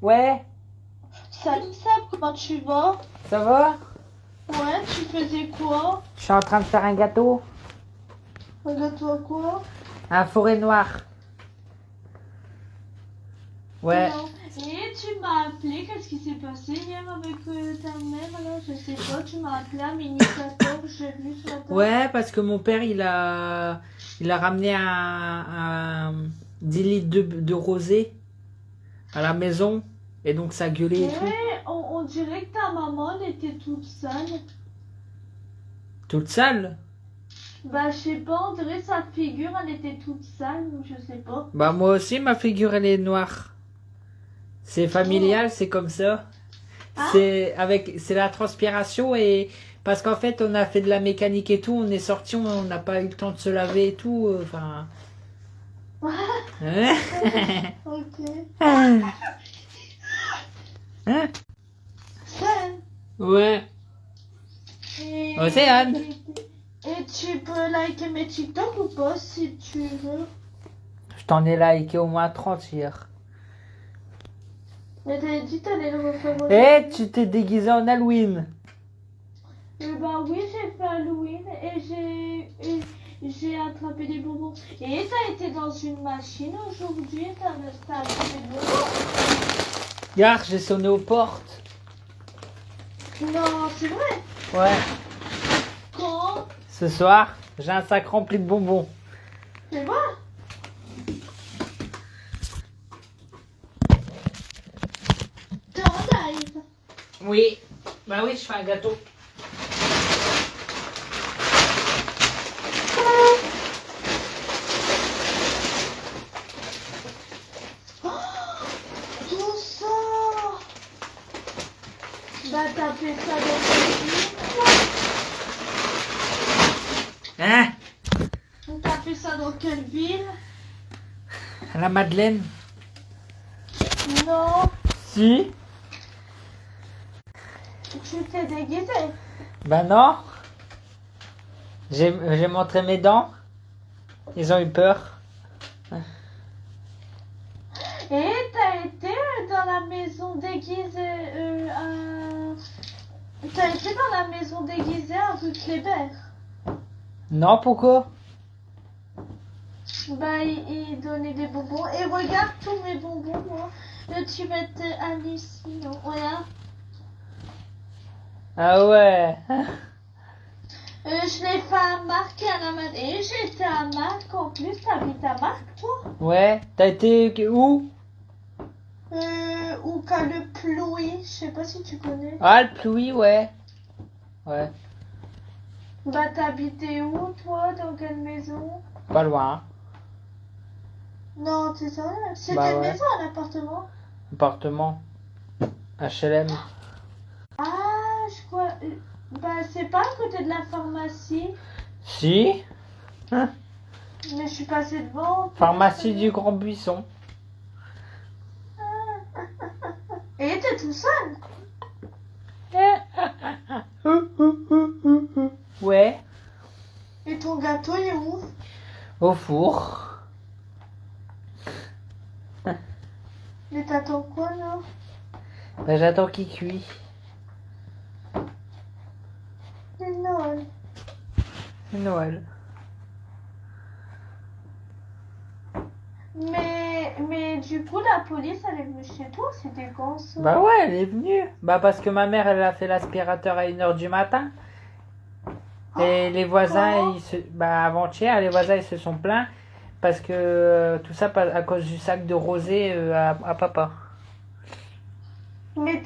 Ouais, Salut Seb, comment tu vas? ça va? Ouais, tu faisais quoi? Je suis en train de faire un gâteau. Un gâteau à quoi? Un forêt noire. Ouais. Non. Et tu m'as appelé, qu'est-ce qui s'est passé hier avec ta mère là? Je sais pas, tu m'as appelé à minuit 14, j'ai vu ce matin. Ouais, parce que mon père, il a ramené un 10 litres de rosé à la maison. Et donc, ça gueulait et tout. Ouais, on dirait que ta maman elle était toute sale. Toute sale. Bah, je sais pas, on dirait sa figure elle était toute sale, je sais pas. Bah, moi aussi, ma figure, elle est noire. C'est familial, c'est comme ça. Ah. C'est la transpiration et parce qu'en fait, on a fait de la mécanique et tout, on est sorti, on n'a pas eu le temps de se laver et tout, enfin. Hein? Ok. Hein? Ouais. Et, Océane. et tu peux liker mes TikTok ou pas si tu veux. Je t'en ai liké au moins 30 hier. Mais t'avais dit que t'allais le refaire Eh, aujourd'hui. tu t'es déguisé en Halloween. Bah oui, j'ai fait Halloween et j'ai attrapé des bonbons. Et t'as été dans une machine aujourd'hui et t'as attrapé des bonbons. Regarde, j'ai sonné aux portes. Non, c'est vrai. Ouais. Quand? Ce soir, j'ai un sac rempli de bonbons. Fais voir. T'es en live. Oui. Bah oui, je fais un gâteau. Tout ça. Bah t'as fait ça dans quelle ville? Hein? T'as fait ça dans quelle ville? La Madeleine. Non, Si. tu t'es déguisé. Bah non. J'ai montré mes dents. Ils ont eu peur. Et t'as été dans la maison déguisée T'as été dans la maison déguisée avec les Kléber. Non, pourquoi? Bah, il donnait des bonbons. Et regarde tous mes bonbons, moi. Tu vas être hallucinant. Regarde. Ah ouais. Je l'ai fait à Marc et à la main. Et j'étais à Marc en plus. T'habites à Marc, toi? Ouais, t'as été où? Ou qu'à le Plouy, je sais pas si tu connais. Ah, le Plouy, ouais. Ouais, Bah t'habitais où toi? Dans quelle maison? pas loin. Non, c'est ça. C'était Bah une ouais. maison, un appartement? Appartement. HLM. Ah, je crois. Bah c'est pas à côté de la pharmacie. Si. Mais je suis passée devant. Pharmacie du Grand Buisson. Et t'es tout seul? Ouais. Et ton gâteau il est où? Au four. Mais t'attends quoi là? Ben, j'attends qu'il cuit. C'est Noël. C'est Noël. Mais du coup la police elle est venue chez toi, c'était quand ça? Bah ouais, elle est venue. Bah parce que ma mère, elle a fait l'aspirateur à 1h du matin. Et les voisins, bah avant-hier, les voisins, ils se sont plaints. Parce que tout ça à cause du sac de rosée à papa. Mais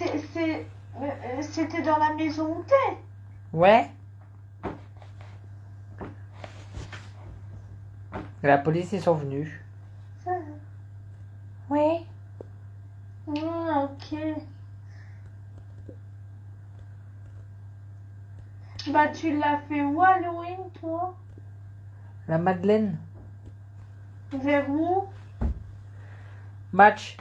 c'était dans la maison où t'es? Ouais. La police, ils sont venus. Ça. Ouais. Ok. Bah tu l'as fait où Halloween toi? La Madeleine. Vers où? Match.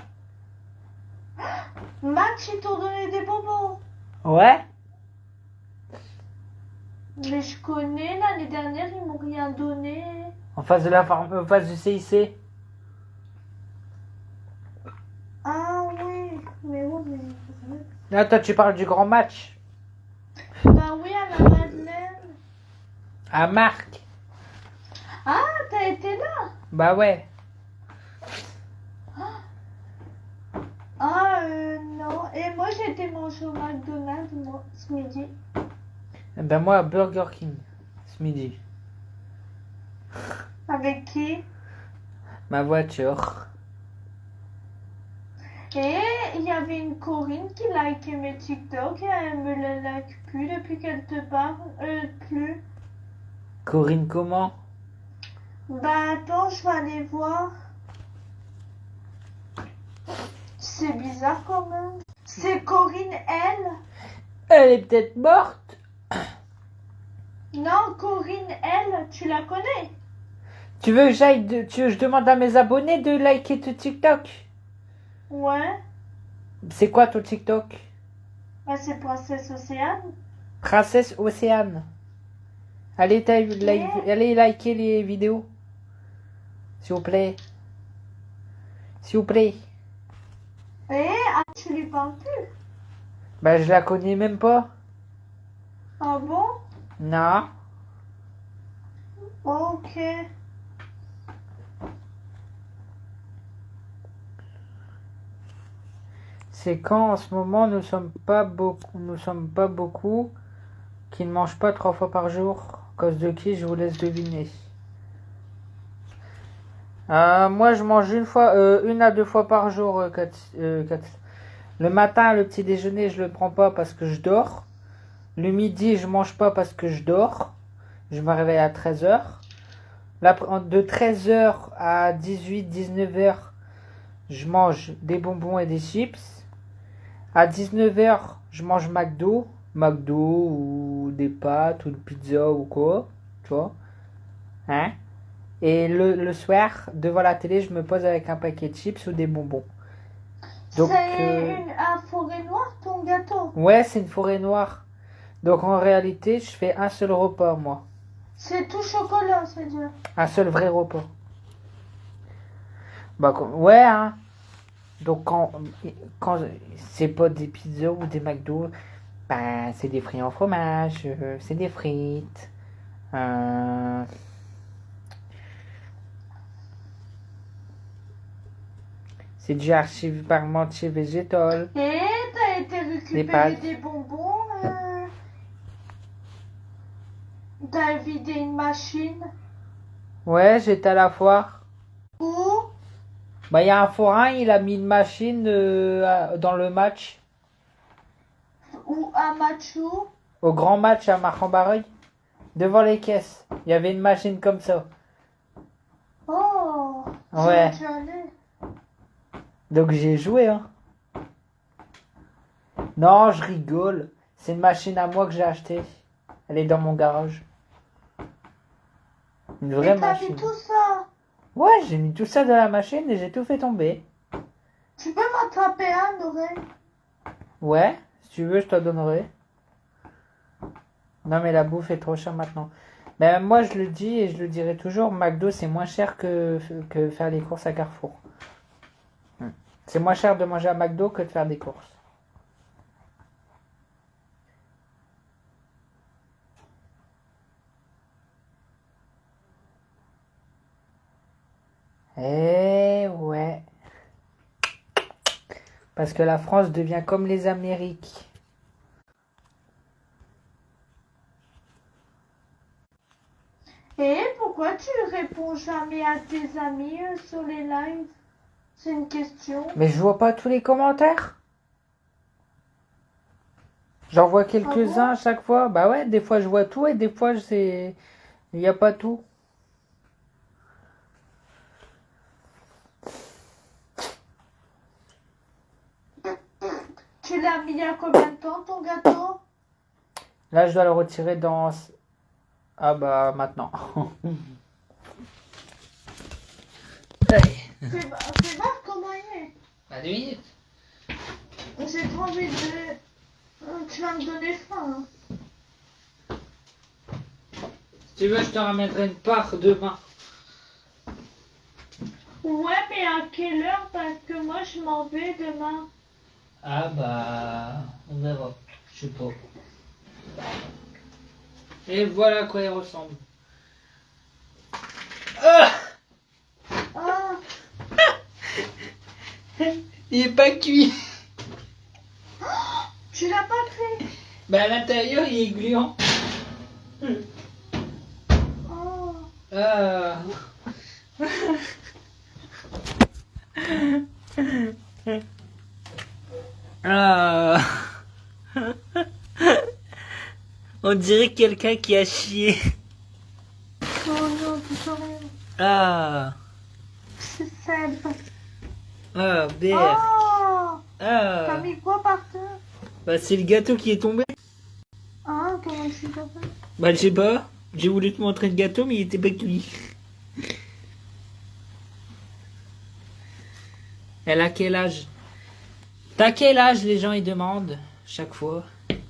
Match ils t'ont donné des bonbons. Ouais. Mais je connais, l'année dernière ils m'ont rien donné. En face de en face du CIC. Ah oui, mais oui, mais... Là, toi, tu parles du grand match. Bah oui, à la Madeleine. À Marc. Ah, t'as été là? Bah ouais. Ah, non. Et moi, j'ai été manger au McDonald's, moi, ce midi. Ben moi, à Burger King. Ce midi. Avec qui? Ma voiture. Et il y avait une Corinne qui likait mes TikTok et elle me le like plus depuis qu'elle te parle. Plus. Corinne, comment? Bah attends, je vais aller voir. C'est bizarre quand même. C'est Corinne, elle? Elle est peut-être morte. Non, Corinne, elle, tu la connais? Tu veux que je demande à mes abonnés de liker ton TikTok? Ouais. C'est quoi ton TikTok? Bah c'est Princesse Océane. Princesse Océane. Allez, allez liker les vidéos. S'il vous plaît. S'il vous plaît. Et tu lui parles plus? Bah je la connais même pas. Ah bon? Non. Ok. C'est quand en ce moment nous sommes pas beaucoup qui ne mangent pas 3 fois par jour. À cause de qui je vous laisse deviner. Moi je mange une à deux fois par jour. Le matin, le petit déjeuner, je le prends pas parce que je dors. Le midi, je mange pas parce que je dors. Je me réveille à 13h. De 13h à 18-19h, je mange des bonbons et des chips. À 19h, je mange McDo ou des pâtes ou une pizza ou quoi, tu vois. Hein? Et le soir, devant la télé, je me pose avec un paquet de chips ou des bonbons. Donc, c'est un forêt noire ton gâteau? Ouais, c'est une forêt noire. Donc en réalité, je fais un seul repas, moi. C'est tout chocolat, c'est-à-dire? Un seul vrai repas. Bah, ouais, hein. Donc quand c'est pas des pizzas ou des McDo, bah, c'est des frites en fromage, c'est des frites. C'est du archive parmentier végétal. Et t'as été récupérer des bonbons? T'as vidé une machine? Ouais, j'étais à la foire. Où? Bah, il y a un forain, il a mis une machine dans le match, Ou un macho. au grand match à Marc-en-Barœul, devant les caisses. Il y avait une machine comme ça. Oh. Ouais. Tu allais. Donc j'ai joué, hein. Non, je rigole. C'est une machine à moi que j'ai achetée. Elle est dans mon garage. Une vraie Et t'as mis machine. tout ça. Ouais, j'ai mis tout ça dans la machine et j'ai tout fait tomber. Tu peux m'attraper un oreille? Ouais, si tu veux, je te donnerai. Non, mais la bouffe est trop chère maintenant. Ben, moi, je le dis et je le dirai toujours, McDo, c'est moins cher que faire les courses à Carrefour. C'est moins cher de manger à McDo que de faire des courses. Eh ouais. Parce que la France devient comme les Amériques. Et pourquoi tu réponds jamais à tes amis sur les lives? C'est une question. Mais je vois pas tous les commentaires. J'en vois Ah quelques-uns bon? à chaque fois. Bah ouais, des fois je vois tout et des fois c'est... Il n'y a pas tout. Tu l'as mis il y a combien de temps ton gâteau? Là, je dois le retirer dans... Ah bah, maintenant. Fais voir comment il est. Bah, 2 minutes. J'ai trop envie de... Tu vas me donner faim. Hein. Si tu veux, je te ramènerai une part demain. Ouais, mais à quelle heure? Parce que moi, je m'en vais demain. Ah bah, on verra. Je sais pas. Et voilà à quoi il ressemble. Ah, Ah, il est pas cuit. tu l'as pas fait. Bah, à l'intérieur, il est gluant. Oh. Ah. Ah. On dirait quelqu'un qui a chié. Oh non, c'est rien. Ah. C'est sale. Ah, BR. Oh, t'as Ah. mis quoi par terre? Bah, c'est le gâteau qui est tombé. Ah, comment tu t'as fait? Bah, je sais pas. J'ai voulu te montrer le gâteau, mais il était pas cuit. Elle a quel âge? T'as quel âge, les gens ils demandent chaque fois?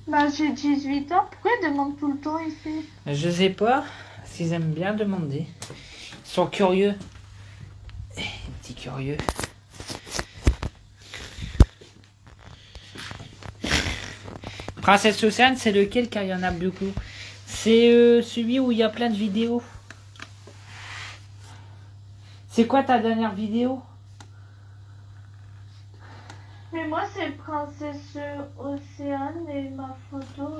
Bah, j'ai 18 ans. Pourquoi ils demandent tout le temps ici? Je sais pas. Parce qu'ils aiment bien demander. Ils sont curieux. Les petits curieux. Princesse Océane, c'est lequel? Car il y en a beaucoup. C'est celui où il y a plein de vidéos. C'est quoi ta dernière vidéo? Mais moi, c'est Princesse Océane et ma photo,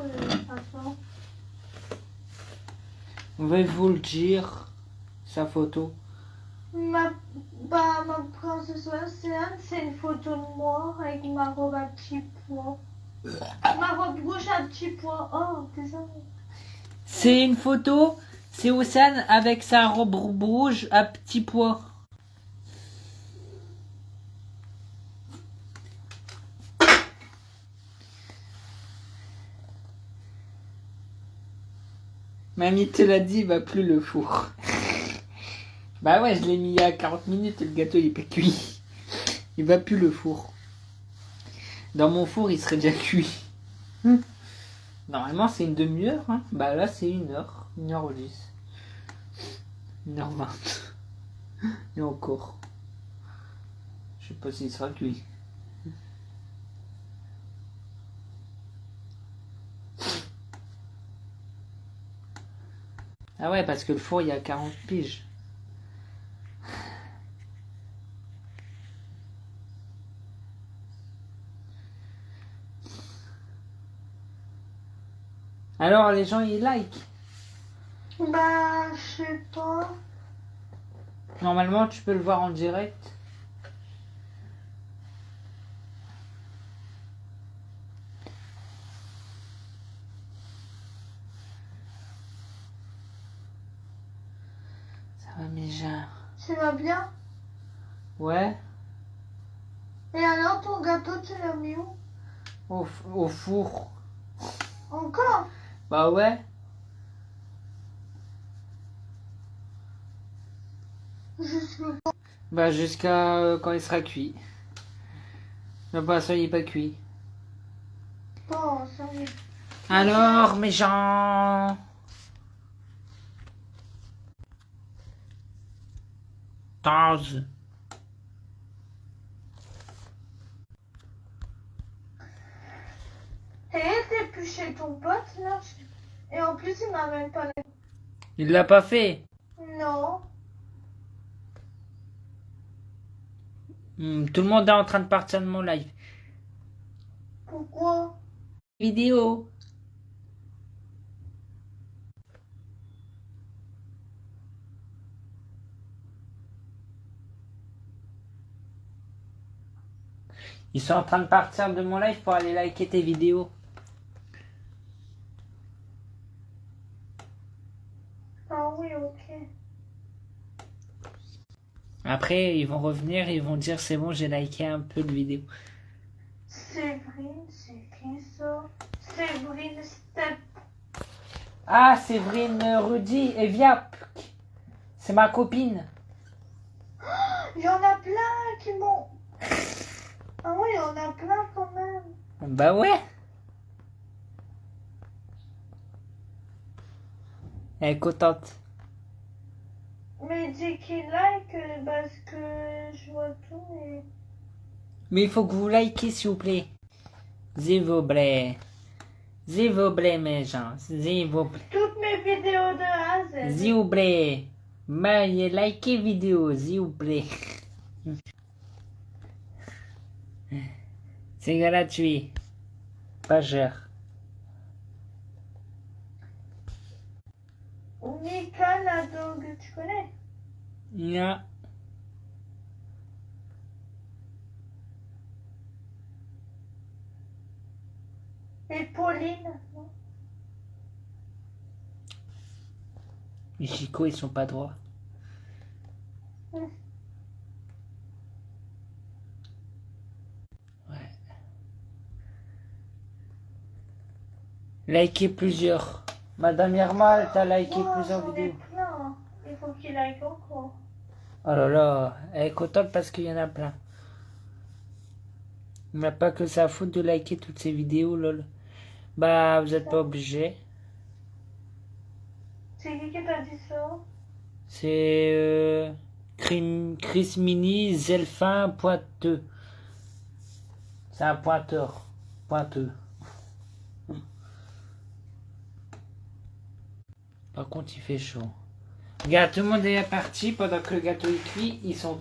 attends. Pouvez-vous le dire? Sa photo. Ma Princesse Océane, c'est une photo de moi avec ma robe à petits pois. Ma robe rouge à petits pois. Oh, désolé. C'est une photo. C'est Océane avec sa robe rouge à petits pois. Mamie te l'a dit, il va plus le four. Bah ouais, je l'ai mis il y a 40 minutes, le gâteau il est pas cuit. Il va plus le four. Dans mon four, il serait déjà cuit. Normalement, c'est une demi-heure. Hein. Bah là, c'est 1 heure. 1h10. 1h20. Et encore. Je sais pas s'il sera cuit. Ah ouais, parce que le four, il y a 40 piges. Alors, les gens, ils like. Bah, je sais pas. Normalement, tu peux le voir en direct. déjà. Tu vas bien? Ouais. Et alors, ton gâteau, tu l'as mis où? Au four. Encore? Bah ouais. Jusque Bah jusqu'à quand il sera cuit. Le poisson il est pas cuit. quand, ça y est. Alors mes gens. Taz. Et t'es plus chez ton pote, là? Et en plus, il m'amène pas la... Il l'a pas fait. Non. Tout le monde est en train de partir de mon live. Pourquoi? Vidéo. Ils sont en train de partir de mon live pour aller liker tes vidéos. Ah oui, ok. Après, ils vont revenir et ils vont dire c'est bon, j'ai liké un peu de vidéo. Séverine, c'est qui ça? Séverine Step. Ah, Séverine Rudy et Viap. C'est ma copine. Il y en a plein qui m'ont... Ah oui, il y en a plein quand même. Bah ouais. Elle est contente. Mais dis qu'il like parce que je vois tout et... Mais il faut que vous likez s'il vous plaît. S'il vous plaît. S'il vous plaît mes gens. S'il vous plaît. Toutes mes vidéos de A à Z. S'il vous plaît. Mais likez vidéo, s'il vous plaît. C'est gratuit. Pas cher. Mika la dog, tu connais? Non. Et Pauline, non? Les chicots, ils sont pas droits. Hmm. Ouais. Likez plusieurs. Madame Irma, t'as liké Moi, plusieurs j'en ai vidéos. plein. Il faut qu'il like encore. Oh là là, elle est contente parce qu'il y en a plein. Il n'a pas que ça à foutre de liker toutes ces vidéos, lol. Bah, vous êtes pas obligé. C'est qui t'a dit ça? C'est Chris Mini Zelfin pointeux. C'est un pointeur. Pointeux. Par contre, il fait chaud. Regarde, tout le monde est parti pendant que le gâteau est cuit. Ils sont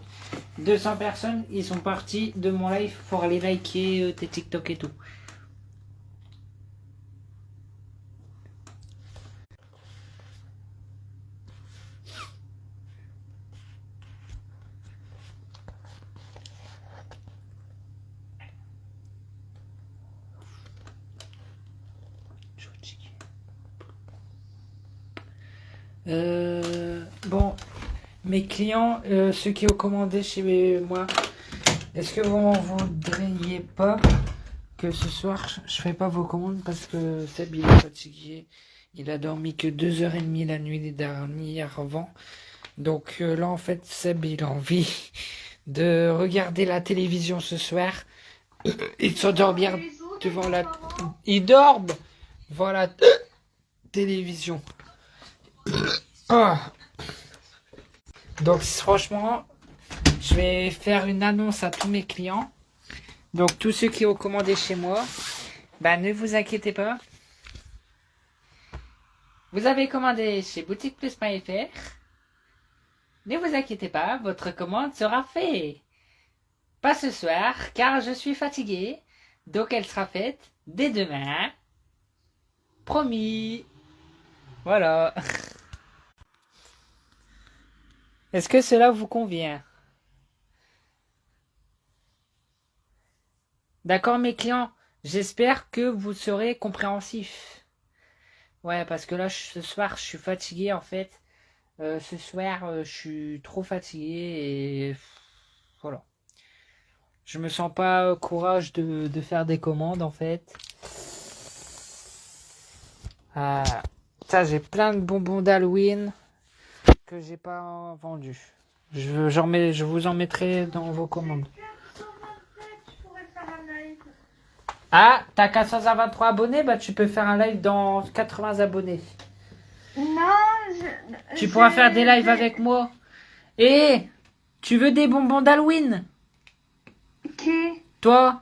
200 personnes. Ils sont partis de mon live pour aller liker tes TikTok et tout. Bon, mes clients, ceux qui ont commandé chez moi, est-ce que vous ne voudriez pas que ce soir je fais pas vos commandes parce que Seb il est fatigué, il a dormi que 2h30 la nuit dernière avant, donc là en fait Seb il a envie de regarder la télévision ce soir et de s'endormir devant la... Il dort devant la télévision. Ah. Donc franchement, je vais faire une annonce à tous mes clients. Donc tous ceux qui ont commandé chez moi, bah ne vous inquiétez pas. Vous avez commandé chez boutiqueplus.fr. Ne vous inquiétez pas, votre commande sera faite. Pas ce soir, car je suis fatigué. Donc elle sera faite dès demain. Promis. Voilà. Est-ce que cela vous convient? D'accord mes clients, j'espère que vous serez compréhensifs. Ouais, parce que là ce soir je suis fatigué en fait. Ce soir, je suis trop fatigué et voilà. Je me sens pas courage de faire des commandes en fait. Ça, j'ai plein de bonbons d'Halloween que j'ai pas vendus. Je vous en mettrai dans vos commandes. 427, je pourrais faire un live. Ah, t'as 423 abonnés, bah tu peux faire un live dans 80 abonnés. Non, Tu pourras faire des lives avec moi. Et tu veux des bonbons d'Halloween? Qui? Toi?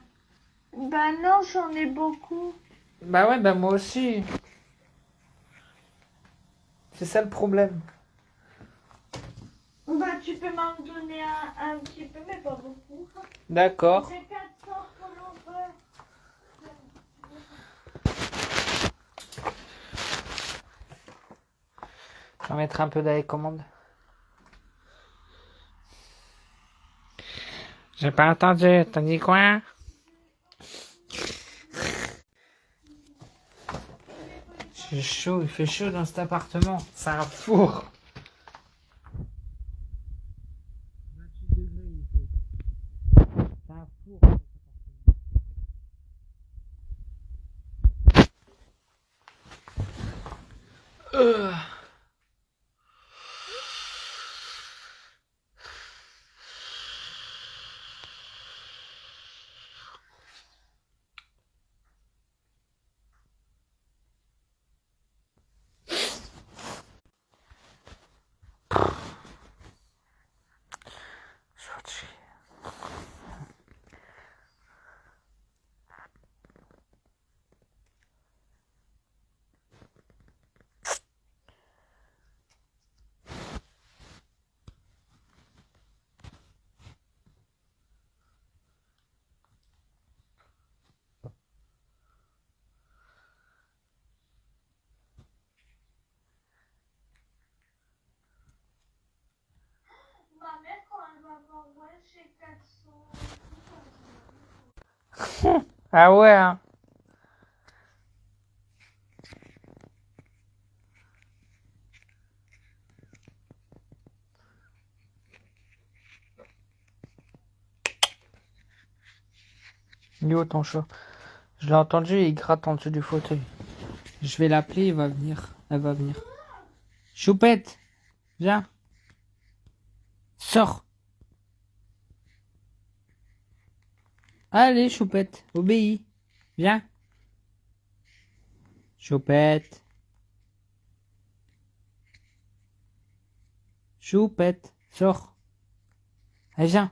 Bah non, j'en ai beaucoup. Bah ouais, bah moi aussi. C'est ça le problème. Bah tu peux m'en donner un petit peu, mais pas beaucoup. D'accord. J'ai 400 followers. Je vais mettre un peu dans les commandes. J'ai pas entendu. T'as dit quoi? C'est chaud, il fait chaud dans cet appartement. C'est un four. 28 degrés, il fait. C'est un four. Ma mère, quand elle va voir, ouais, j'ai 400. Ah ouais, hein. Il est où ton chat? Je l'ai entendu, il gratte en dessous du fauteuil. Je vais l'appeler, il va venir. Elle va venir. Choupette, viens. Sors. Allez, Choupette, obéis. Viens. Choupette. Choupette, sors. Allez, viens.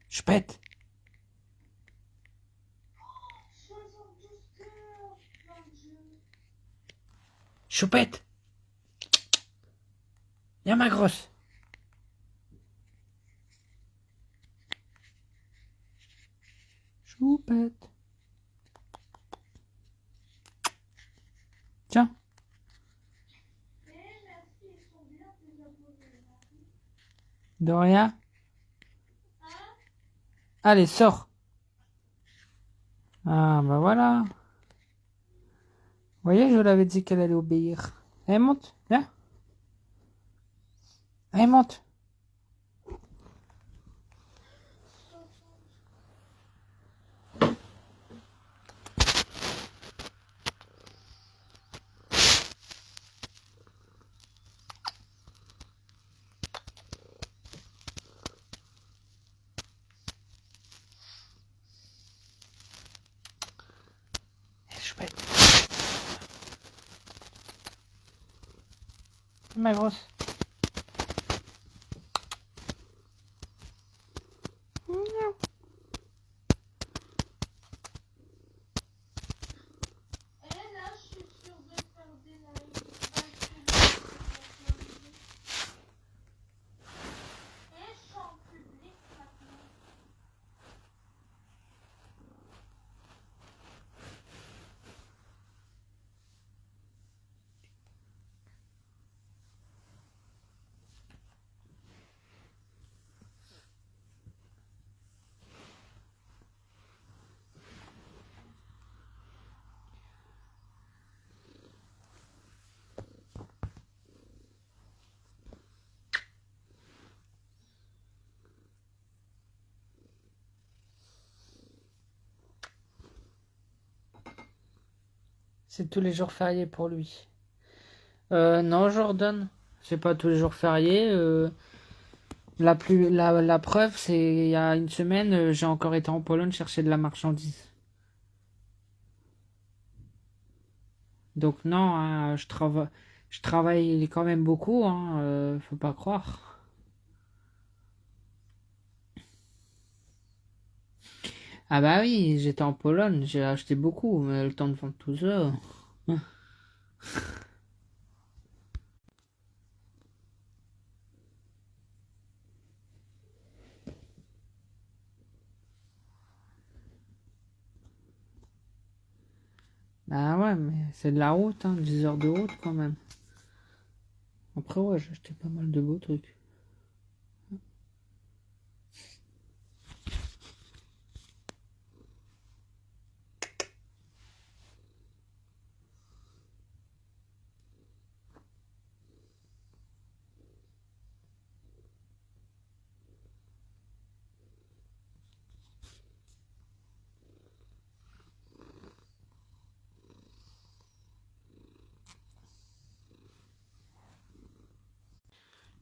Choupette. 72 cœurs, mon Dieu. Choupette. Viens, ma grosse. Choupette. Tiens. Eh, merci, ils sont bien tes abonnés. De rien. Hein? Allez, sors. Ah, bah voilà. Vous voyez, je l'avais dit qu'elle allait obéir. Allez, monte. Viens. Allez, monte. Choupette. Ma grosse. Et là, je suis sûre de faire des lives. Et je suis en public maintenant. C'est tous les jours fériés pour lui. Non, Jordan, c'est pas tous les jours fériés. La preuve, c'est il y a une semaine, j'ai encore été en Pologne chercher de la marchandise. Donc non, hein, je travaille quand même beaucoup, hein, faut pas croire. Ah bah oui, j'étais en Pologne, j'ai acheté beaucoup, mais le temps de vendre tout ça. Bah ouais, mais c'est de la route, hein, 10 heures de route quand même. Après ouais, j'ai acheté pas mal de beaux trucs.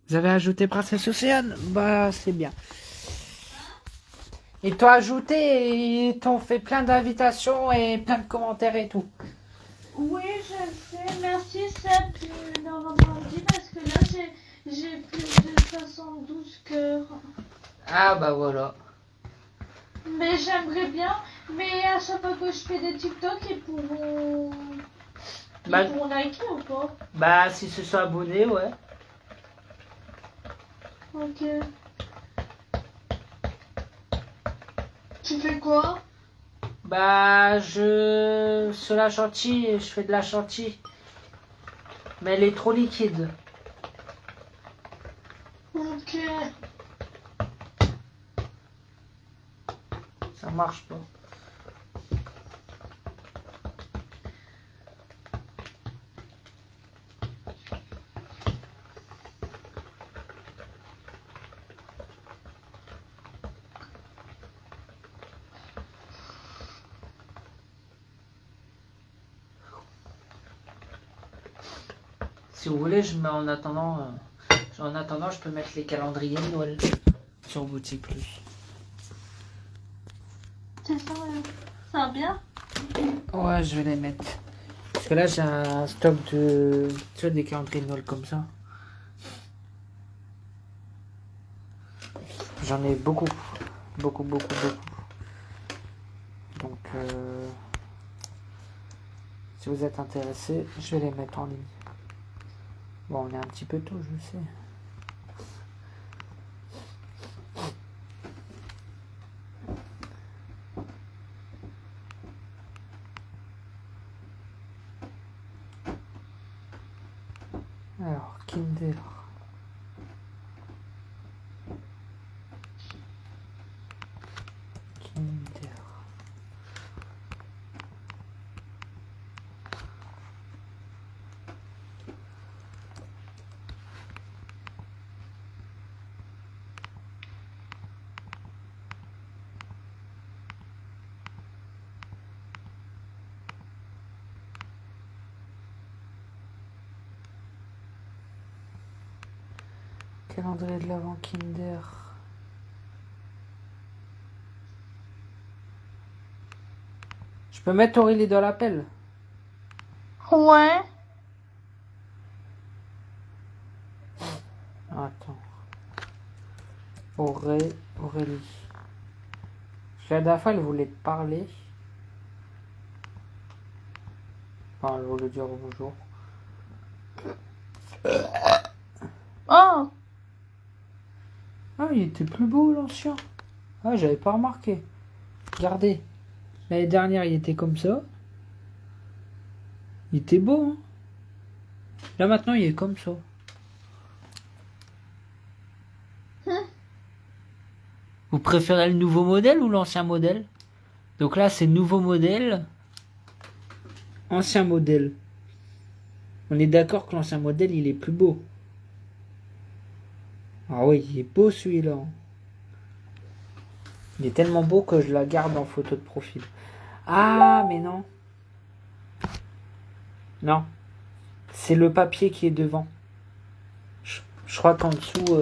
Vous avez ajouté Princesse Océane? Bah c'est bien. Ils t'ont ajouté et ils t'ont fait plein d'invitations et plein de commentaires et tout. Oui, je sais. Merci Seb de m'avoir dit parce que là j'ai plus de 72 cœurs. Ah bah voilà. Mais j'aimerais bien. Mais à chaque fois que je fais des TikTok, ils pourront liker ou pas? Bah si se sont abonnés, ouais. Ok. Tu fais quoi? Bah sur la chantilly, je fais de la chantilly. Mais elle est trop liquide. Ok. Ça marche pas. Si vous voulez, je mets en attendant, je peux mettre les calendriers de Noël sur Boutique Plus. C'est ça, ça va bien? Ouais, je vais les mettre. Parce que là, j'ai un stock de, tu vois, des calendriers de Noël comme ça. J'en ai beaucoup. Beaucoup. Donc, si vous êtes intéressé, je vais les mettre en ligne. Bon, on est un petit peu tôt, je sais. Alors, Kinder. Calendrier de l'avant Kinder. Je peux mettre Aurélie dans l'appel? Ouais. Attends. Aurélie. La dernière fois, elle voulait te parler. Enfin, elle voulait dire bonjour. Oh. Ah, il était plus beau, l'ancien. Ah, j'avais pas remarqué. Regardez. L'année dernière, il était comme ça. Il était beau, hein. Là, maintenant, il est comme ça. Vous préférez le nouveau modèle ou l'ancien modèle? Donc là, c'est nouveau modèle. Ancien modèle. On est d'accord que l'ancien modèle, il est plus beau. Ah oui, il est beau celui-là. Il est tellement beau que je la garde en photo de profil. Ah, mais non. Non. C'est le papier qui est devant. Je crois qu'en dessous...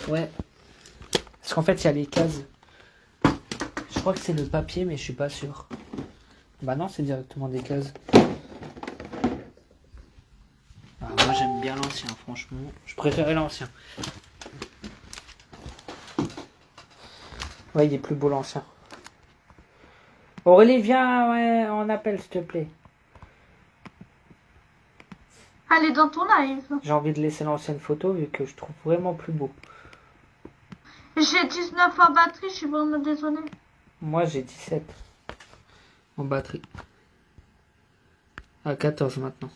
Ouais. Parce qu'en fait, il y a les cases. Je crois que c'est le papier, mais je suis pas sûr. Bah non, c'est directement des cases. Ah, moi, j'aime bien l'ancien, franchement. Je préférais l'ancien. Ouais, il est plus beau l'ancien. Aurélie, viens, ouais, on appelle, s'il te plaît. Allez dans ton live. J'ai envie de laisser l'ancienne photo vu que je trouve vraiment plus beau. J'ai 19 en batterie, je suis vraiment désolée. Moi, j'ai 17 en batterie. À 14 maintenant.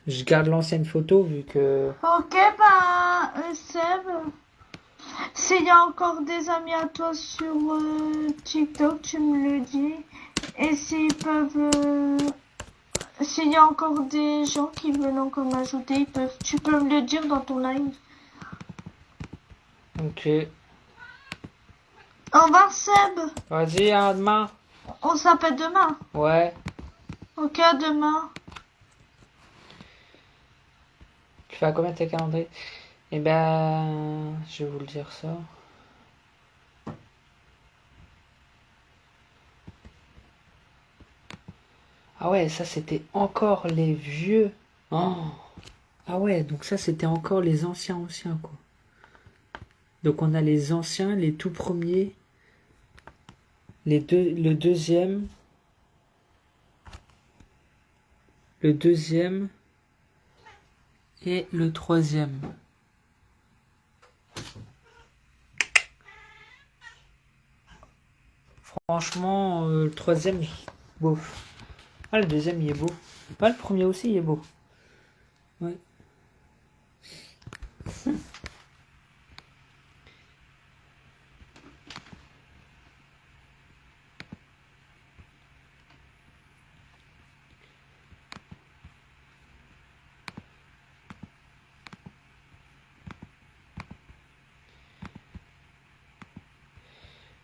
Je garde l'ancienne photo vu que... Ok, bah, Seb, s'il y a encore des amis à toi sur TikTok, tu me le dis. Et s'ils peuvent... s'il y a encore des gens qui veulent encore m'ajouter, tu peux me le dire dans ton live. Ok. Au revoir, Seb. Vas-y, à demain. On s'appelle demain. Ouais. Ok, à demain. Tu fais à combien tes calendriers? Eh ben... Je vais vous le dire ça. Ah ouais, ça c'était encore les vieux. Oh. Ah ouais, donc ça c'était encore les anciens quoi. Donc on a les anciens, les tout premiers, le deuxième, et le troisième. Franchement, le troisième, beau. Ah, le deuxième, il est beau. Ah, le premier aussi, il est beau. Ouais.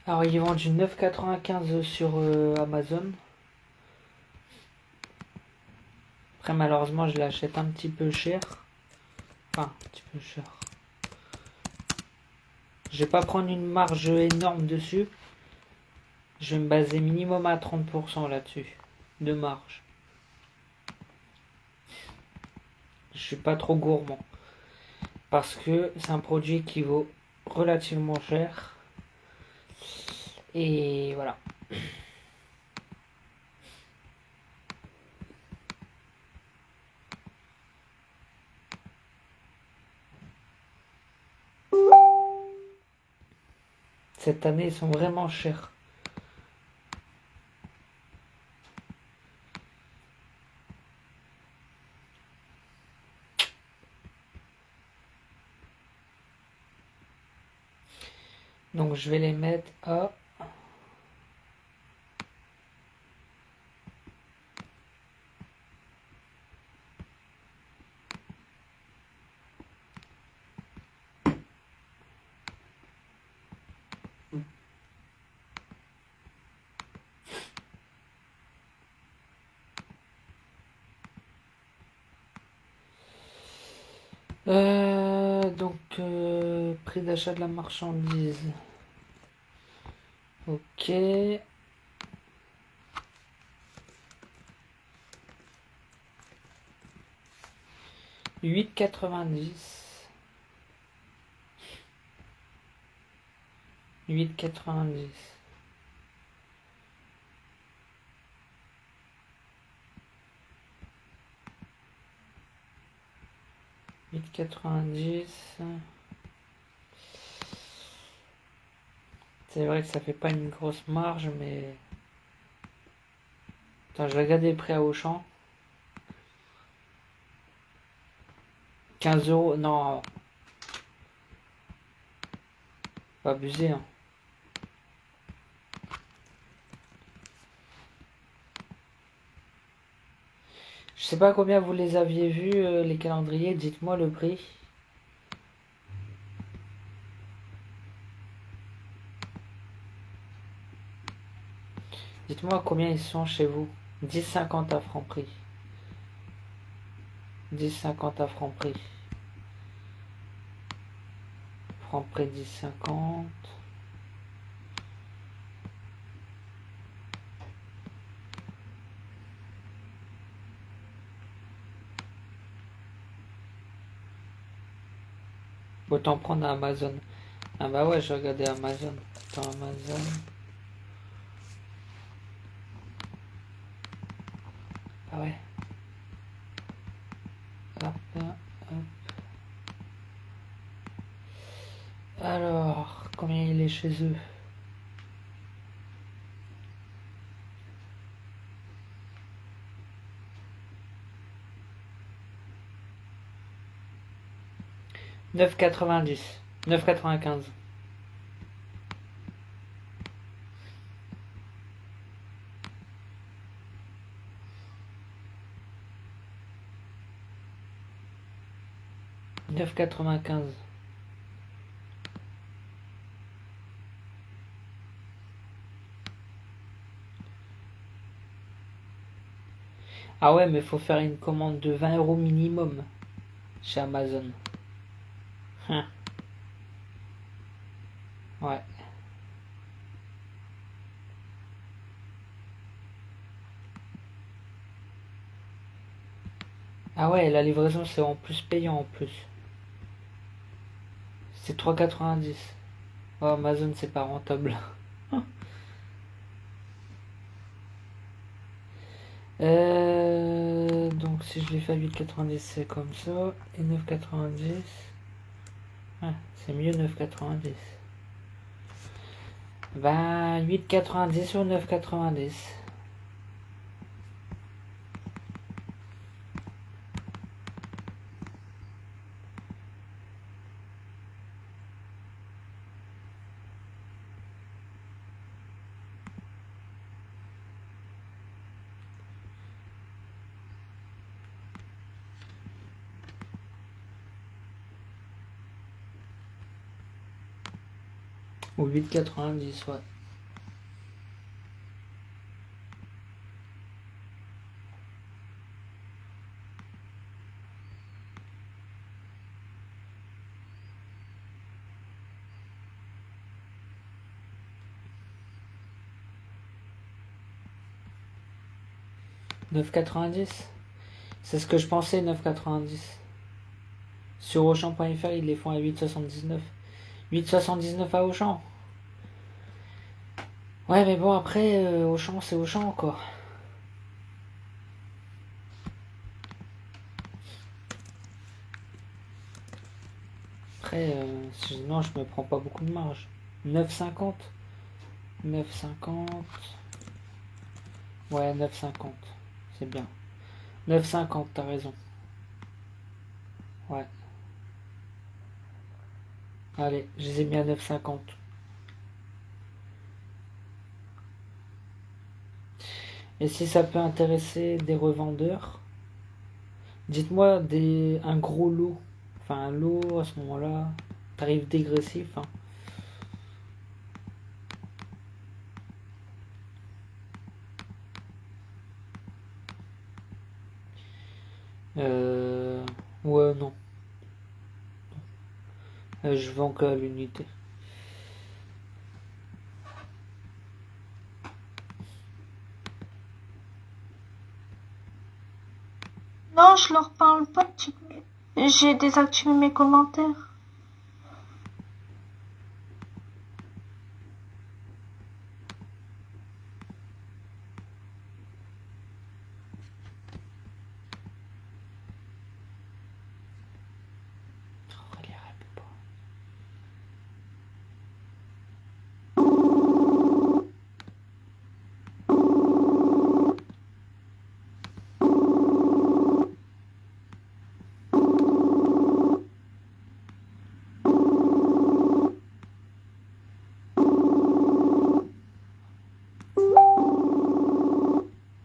Alors, il est vendu 9,95 sur Amazon. Après, malheureusement, je l'achète un petit peu cher. Enfin, un petit peu cher. Je vais pas prendre une marge énorme dessus. Je vais me baser minimum à 30% là-dessus. De marge. Je suis pas trop gourmand. Parce que c'est un produit qui vaut relativement cher. Et voilà. Cette année, ils sont vraiment chers. Donc je vais les mettre à... prix d'achat de la marchandise. Ok. 8,90. 8,90. C'est vrai que ça fait pas une grosse marge, mais... Attends, je vais regarder les prix à Auchan. 15 euros, non. Pas abuser, hein. Je sais pas combien vous les aviez vus, les calendriers, dites-moi le prix. Dites-moi combien ils sont chez vous. 10,50 à Franprix. 10,50 à Franprix. Franprix 10,50. Autant prendre à Amazon. Ah bah ouais, j'ai regardé Amazon. Attends, Amazon. Ah ouais. Hop, hop. Alors, combien il est chez eux? « 9,90. 9,95. « 9,95. » Ah ouais, mais faut faire une commande de 20 € minimum chez Amazon. Hein. Ouais. Ah ouais, la livraison c'est en plus payant en plus. C'est 3,90. Oh, Amazon c'est pas rentable. Donc si je l'ai fait à 8,90 c'est comme ça. Et 9,90. Ouais, c'est mieux 9,90. Ben 8,90 ou 9,90. Ou 8,90, ouais. « 9,90 ». C'est ce que je pensais, 9,90. Sur Auchan.fr, ils les font à 8,79. 8,79 à Auchan. Ouais, mais bon, après, Auchan, c'est Auchan, quoi. Après, non, je me prends pas beaucoup de marge. 9,50. 9,50. Ouais, 9,50. C'est bien. 9,50, t'as raison. Ouais. Allez, je les ai mis à 9,50. Et si ça peut intéresser des revendeurs, dites-moi un gros lot. Enfin, un lot à ce moment-là, tarif dégressif. Hein. Ouais, non. Je vends que à l'unité. Non, je leur parle pas. J'ai désactivé mes commentaires.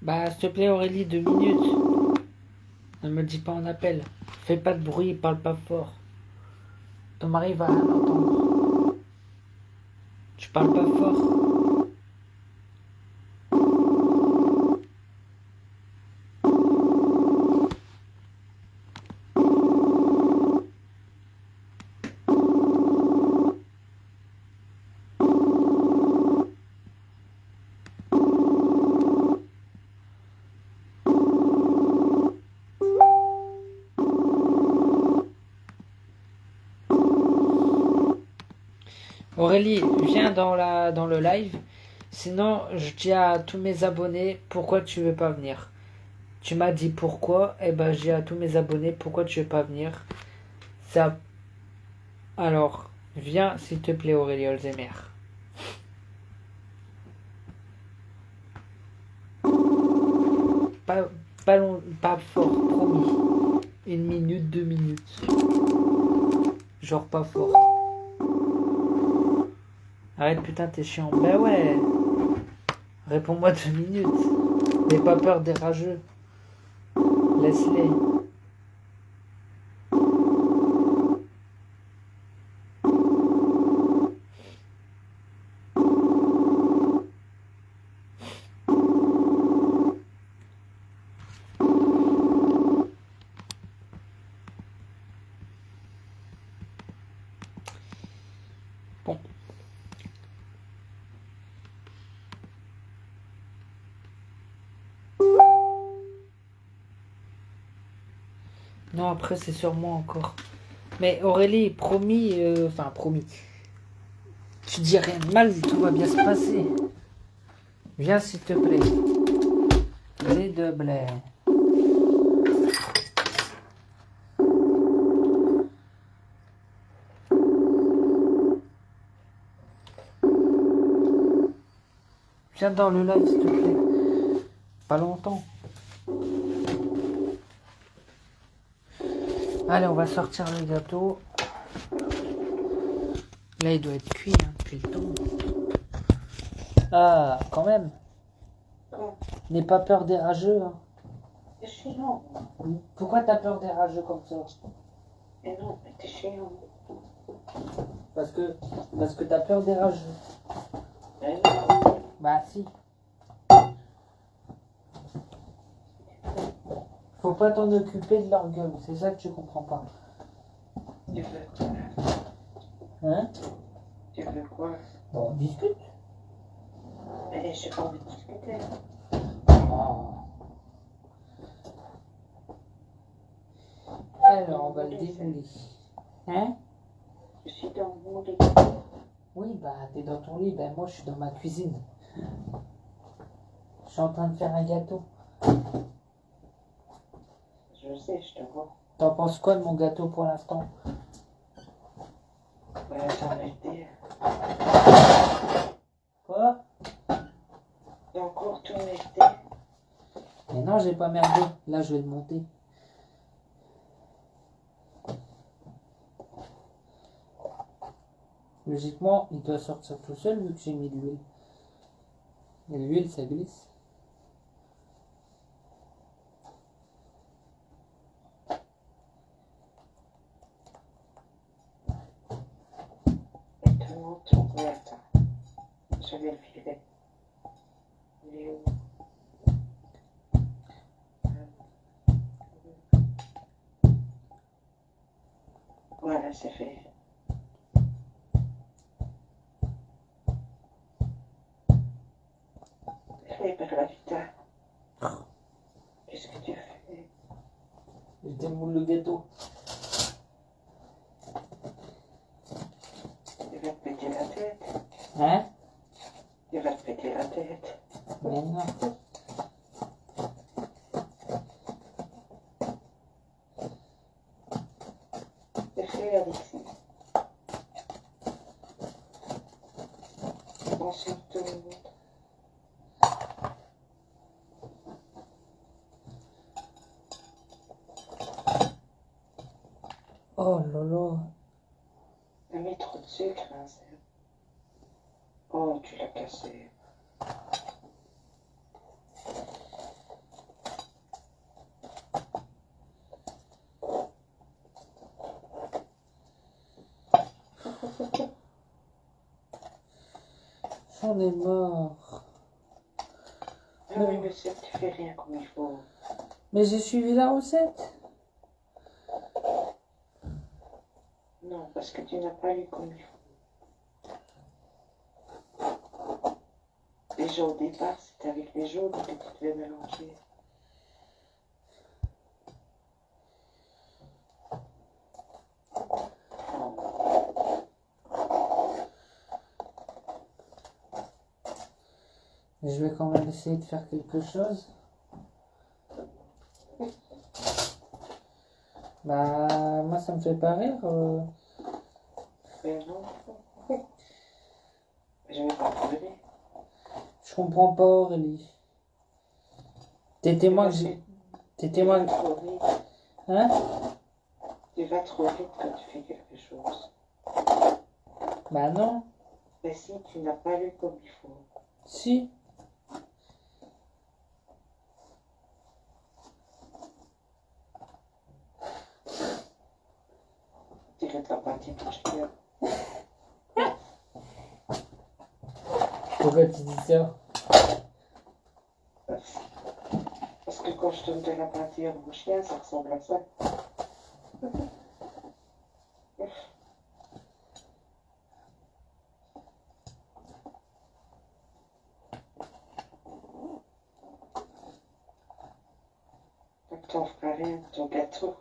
Bah, s'il te plaît, Aurélie, 2 minutes. Ne me dis pas en appel. Fais pas de bruit, parle pas fort. Ton mari va rien entendre. Tu parles pas fort. Aurélie, viens dans le live. Sinon, je dis à tous mes abonnés pourquoi tu veux pas venir. Tu m'as dit pourquoi, et ben j'ai à tous mes abonnés pourquoi tu veux pas venir. Ça. Alors, viens s'il te plaît Aurélie Holzemer. Pas, pas fort, promis. 1 minute, 2 minutes. Genre pas fort. Arrête putain, t'es chiant. Ben ouais. Réponds-moi 2 minutes. N'aie pas peur des rageux. Laisse-les. Bon. Non, après c'est sur moi encore. Mais Aurélie, promis, enfin promis. Tu dis rien de mal, tout va bien se passer. Viens s'il te plaît. S'il te plaît. Viens dans le live s'il te plaît. Pas longtemps. Allez, on va sortir le gâteau. Là, il doit être cuit hein, depuis le temps. Ah, quand même. N'aie pas peur des rageux. Hein. T'es chiant. Pourquoi t'as peur des rageux comme ça? Mais non, mais t'es chiant. Parce que t'as peur des rageux. Mais non. Bah si. Faut pas t'en occuper de leur gueule, c'est ça que tu comprends pas. Tu veux quoi? Hein? Tu veux quoi? Bon, on discute. Mais j'ai pas envie de discuter. Oh. Alors, on va le dérouler. Hein? Je suis dans mon lit. Oui, bah t'es dans ton lit, ben moi je suis dans ma cuisine. Je suis en train de faire un gâteau. Je sais, je te vois. T'en penses quoi de mon gâteau pour l'instant? Ouais, j'en ai été. Quoi? J'ai encore tout été. Mais non, j'ai pas merdé. Là, je vais le monter. Logiquement, il doit sortir tout seul vu que j'ai mis de l'huile. Et l'huile, ça glisse. Et tout le monde tombe. Oui, attends. Je vais le filer. Il est où? Voilà, c'est fait. Fais par la vita. Qu'est-ce que tu fais? Je démoule le gâteau. Il va te péter la tête. Hein? Il va te péter la tête. Mais non. C'est fait, Alexis. Bonsoir tout le monde. Oh là là. T'as mis trop de sucre, hein, c'est... Oh, tu l'as cassé. J'en ai marre. Ah oui, monsieur, tu fais rien comme il faut. Mais j'ai suivi la recette. Non, parce que tu n'as pas lu comme il faut. Déjà au départ, c'était avec les jaunes que tu devais mélanger. Je vais quand même essayer de faire quelque chose. Bah, moi, ça me fait pas rire. Mais non. Je vais pas pleurer. Je comprends pas, Aurélie. T'es témoin que j'ai... T'es Tu témoin vas que... trop vite. Hein? Tu vas trop vite quand tu fais quelque chose. Bah non. Mais si tu n'as pas lu comme il faut. Si. Tu ne t'as pas dit ton chien. Pourquoi tu dis ça? Parce que quand je donne de la peinture au chien, ça ressemble à ça. Donc t'en feras rien de ton gâteau.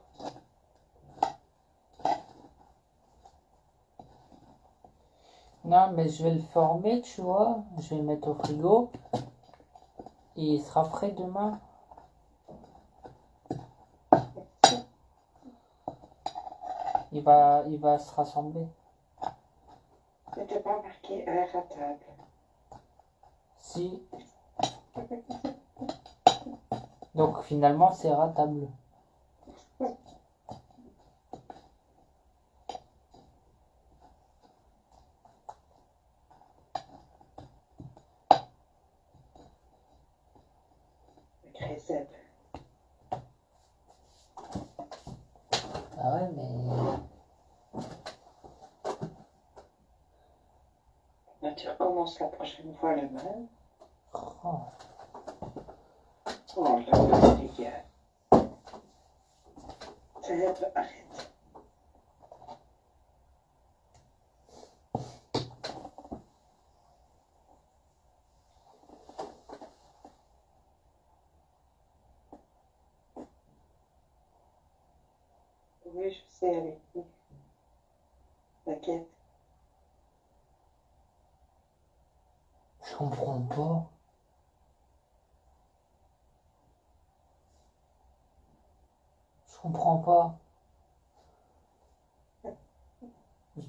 Non, mais je vais le former, tu vois. Je vais le mettre au frigo. Et il sera frais demain. Il va se rassembler. C'était pas marqué heure à table. Si. Donc finalement, c'est ratable. Crézette. Ah ouais, mais... Là, tu recommences la prochaine fois le même. Oh. Oh là, les gars. Arrête. Oui, je sais, avec vous. T'inquiète. Je comprends pas. Je comprends pas.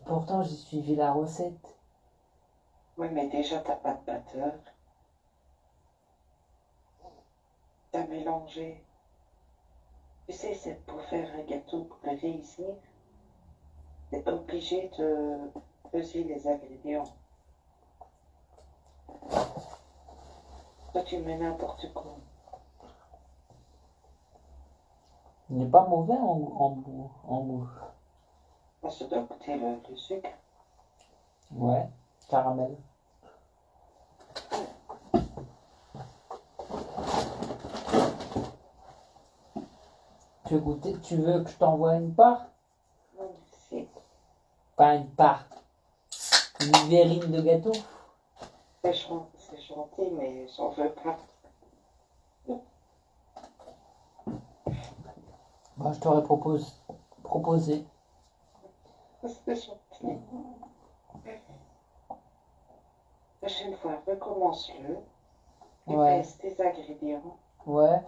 Pourtant, j'ai suivi la recette. Oui, mais déjà, t'as pas de batteur. T'as mélangé. Tu sais, c'est pour faire un gâteau, pour le réussir, t'es obligé de peser les ingrédients. Toi, tu mets n'importe quoi. Il n'est pas mauvais en bouche. Ça doit goûter le sucre. Ouais, caramel. Tu veux goûter? Tu veux que je t'envoie une part? Non, c'est Pas une part. Une verrine de gâteau. c'est gentil, mais j'en veux pas. Moi, je t'aurais proposé. C'est gentil. Prochaine fois, recommence-le. Tu Ouais. pèses tes ingrédients. Ouais.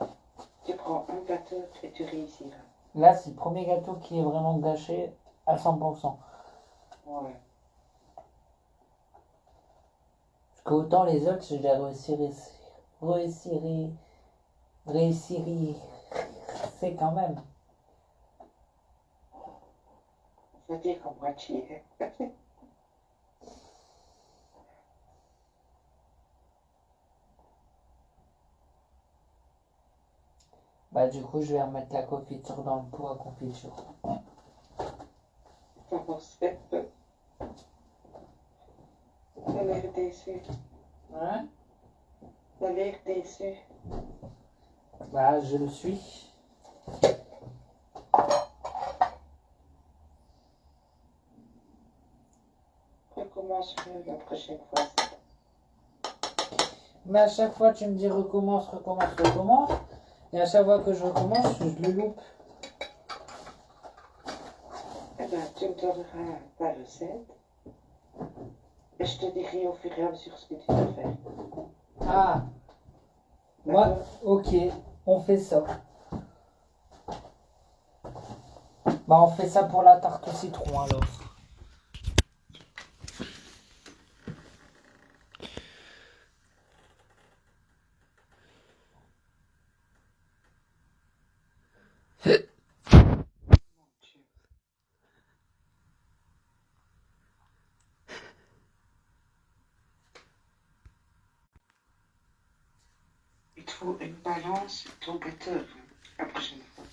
Tu prends un batteur et tu réussiras. Là, c'est le premier gâteau qui est vraiment gâché à 100%. Ouais. Parce qu'autant les autres, je les réussirai. C'est quand même. Ça veut dire qu'en moitié. Bah, du coup, je vais remettre la confiture dans le pot à confiture. T'as l'air déçu. Hein? T'as l'air déçu. Bah, je le suis. Recommence-le la prochaine fois. Mais à chaque fois, tu me dis recommence. Et à chaque fois que je recommence, je le loupe. Eh ben, tu me donneras ta recette. Et je te dirai au fur et à mesure ce que tu dois faire. Ah, moi, ok, on fait ça. Bah, on fait ça pour la tarte au citron alors. Mon Dieu. Il te faut une balance et ton gâteau la prochaine fois.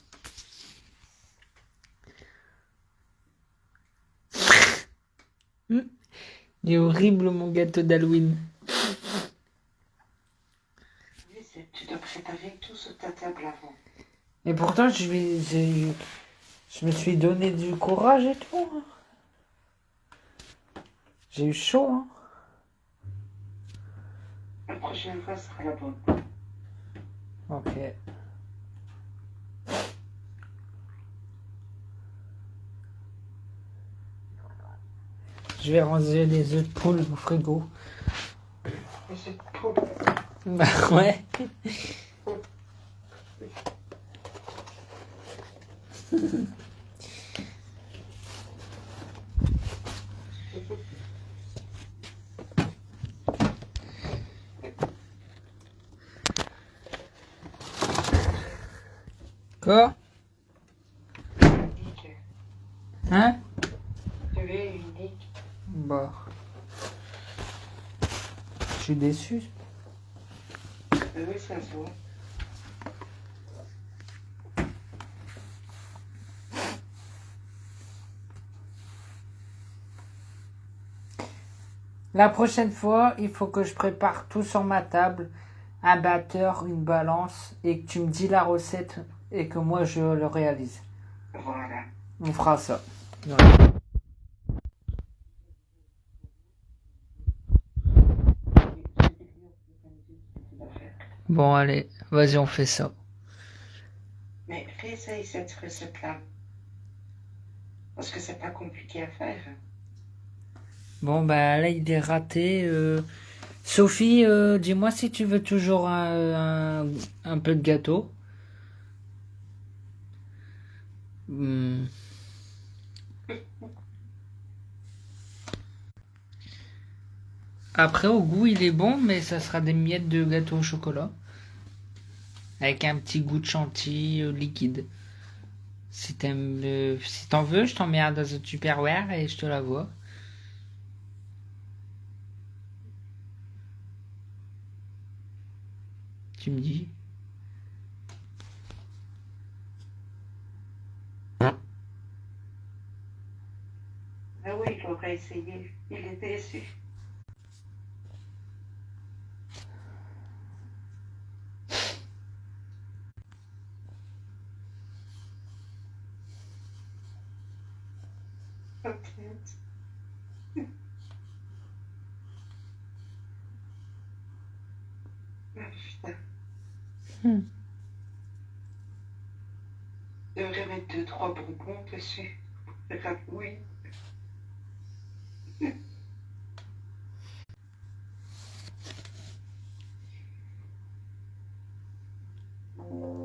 Il est horrible mon gâteau d'Halloween. Oui, tu dois préparer tout sur ta table avant. Et pourtant, je me suis donné du courage et tout, hein. J'ai eu chaud, hein. La prochaine fois sera la bonne. Ok. Je vais ranger les œufs de poule au frigo. Et c'est pour Bah ouais. Quoi? unique. Hein? Tu es unique. Bah. Je suis déçu. Oui, ça se voit. La prochaine fois, il faut que je prépare tout sur ma table. Un batteur, une balance, et que tu me dis la recette et que moi je le réalise. Voilà. On fera ça. Ouais. Bon, allez, vas-y, on fait ça. Mais réessaye cette recette-là. Parce que c'est pas compliqué à faire. Bon, bah là, il est raté. Sophie, dis-moi si tu veux toujours un peu de gâteau. Hmm. Après, au goût, il est bon, mais ça sera des miettes de gâteau au chocolat. Avec un petit goût de chantilly liquide. Si t'en veux, je t'en mets un dans un Tupperware et je te la vois. Tu me dis. Ah oui, il aurait essayé. Il est déçu. Peut-être. Ah, putain. Je devrais mettre 2-3 bonbons dessus. C'est pas oui.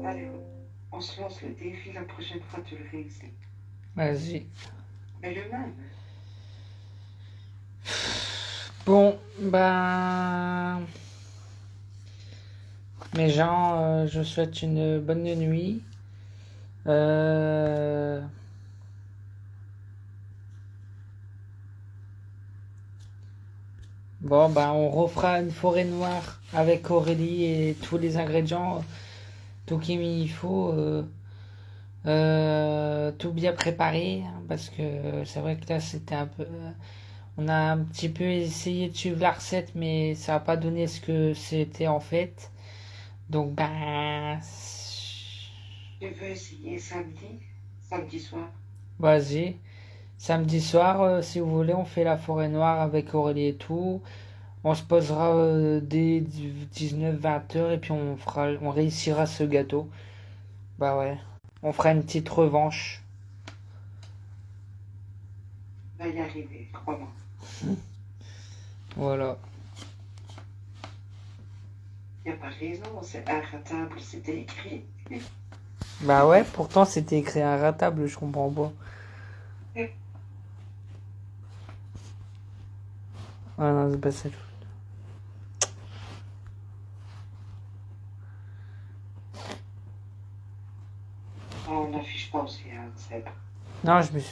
Allez, on se lance le défi la prochaine fois, tu le réussis. Vas-y. Mais le même. Bon, bah. Mes gens, je vous souhaite une bonne nuit. Bon, bah, on refera une forêt noire avec Aurélie et tous les ingrédients, tout qu'il faut, tout bien préparé, hein, parce que c'est vrai que là, c'était un peu. On a un petit peu essayé de suivre la recette, mais ça n'a pas donné ce que c'était en fait. Donc, ben. Tu veux essayer samedi? Samedi soir? Vas-y. Samedi soir, si vous voulez, on fait la forêt noire avec Aurélie et tout. On se posera dès 19-20 heures et puis on réussira ce gâteau. Bah ouais. On fera une petite revanche. Va y arriver, crois-moi. Voilà. Il n'y a pas de raison, c'est inratable, c'était écrit. Bah ouais, pourtant c'était écrit inratable, je comprends pas. Ah non, c'est pas ça. On n'affiche pas aussi, hein, Seb. Non, je me suis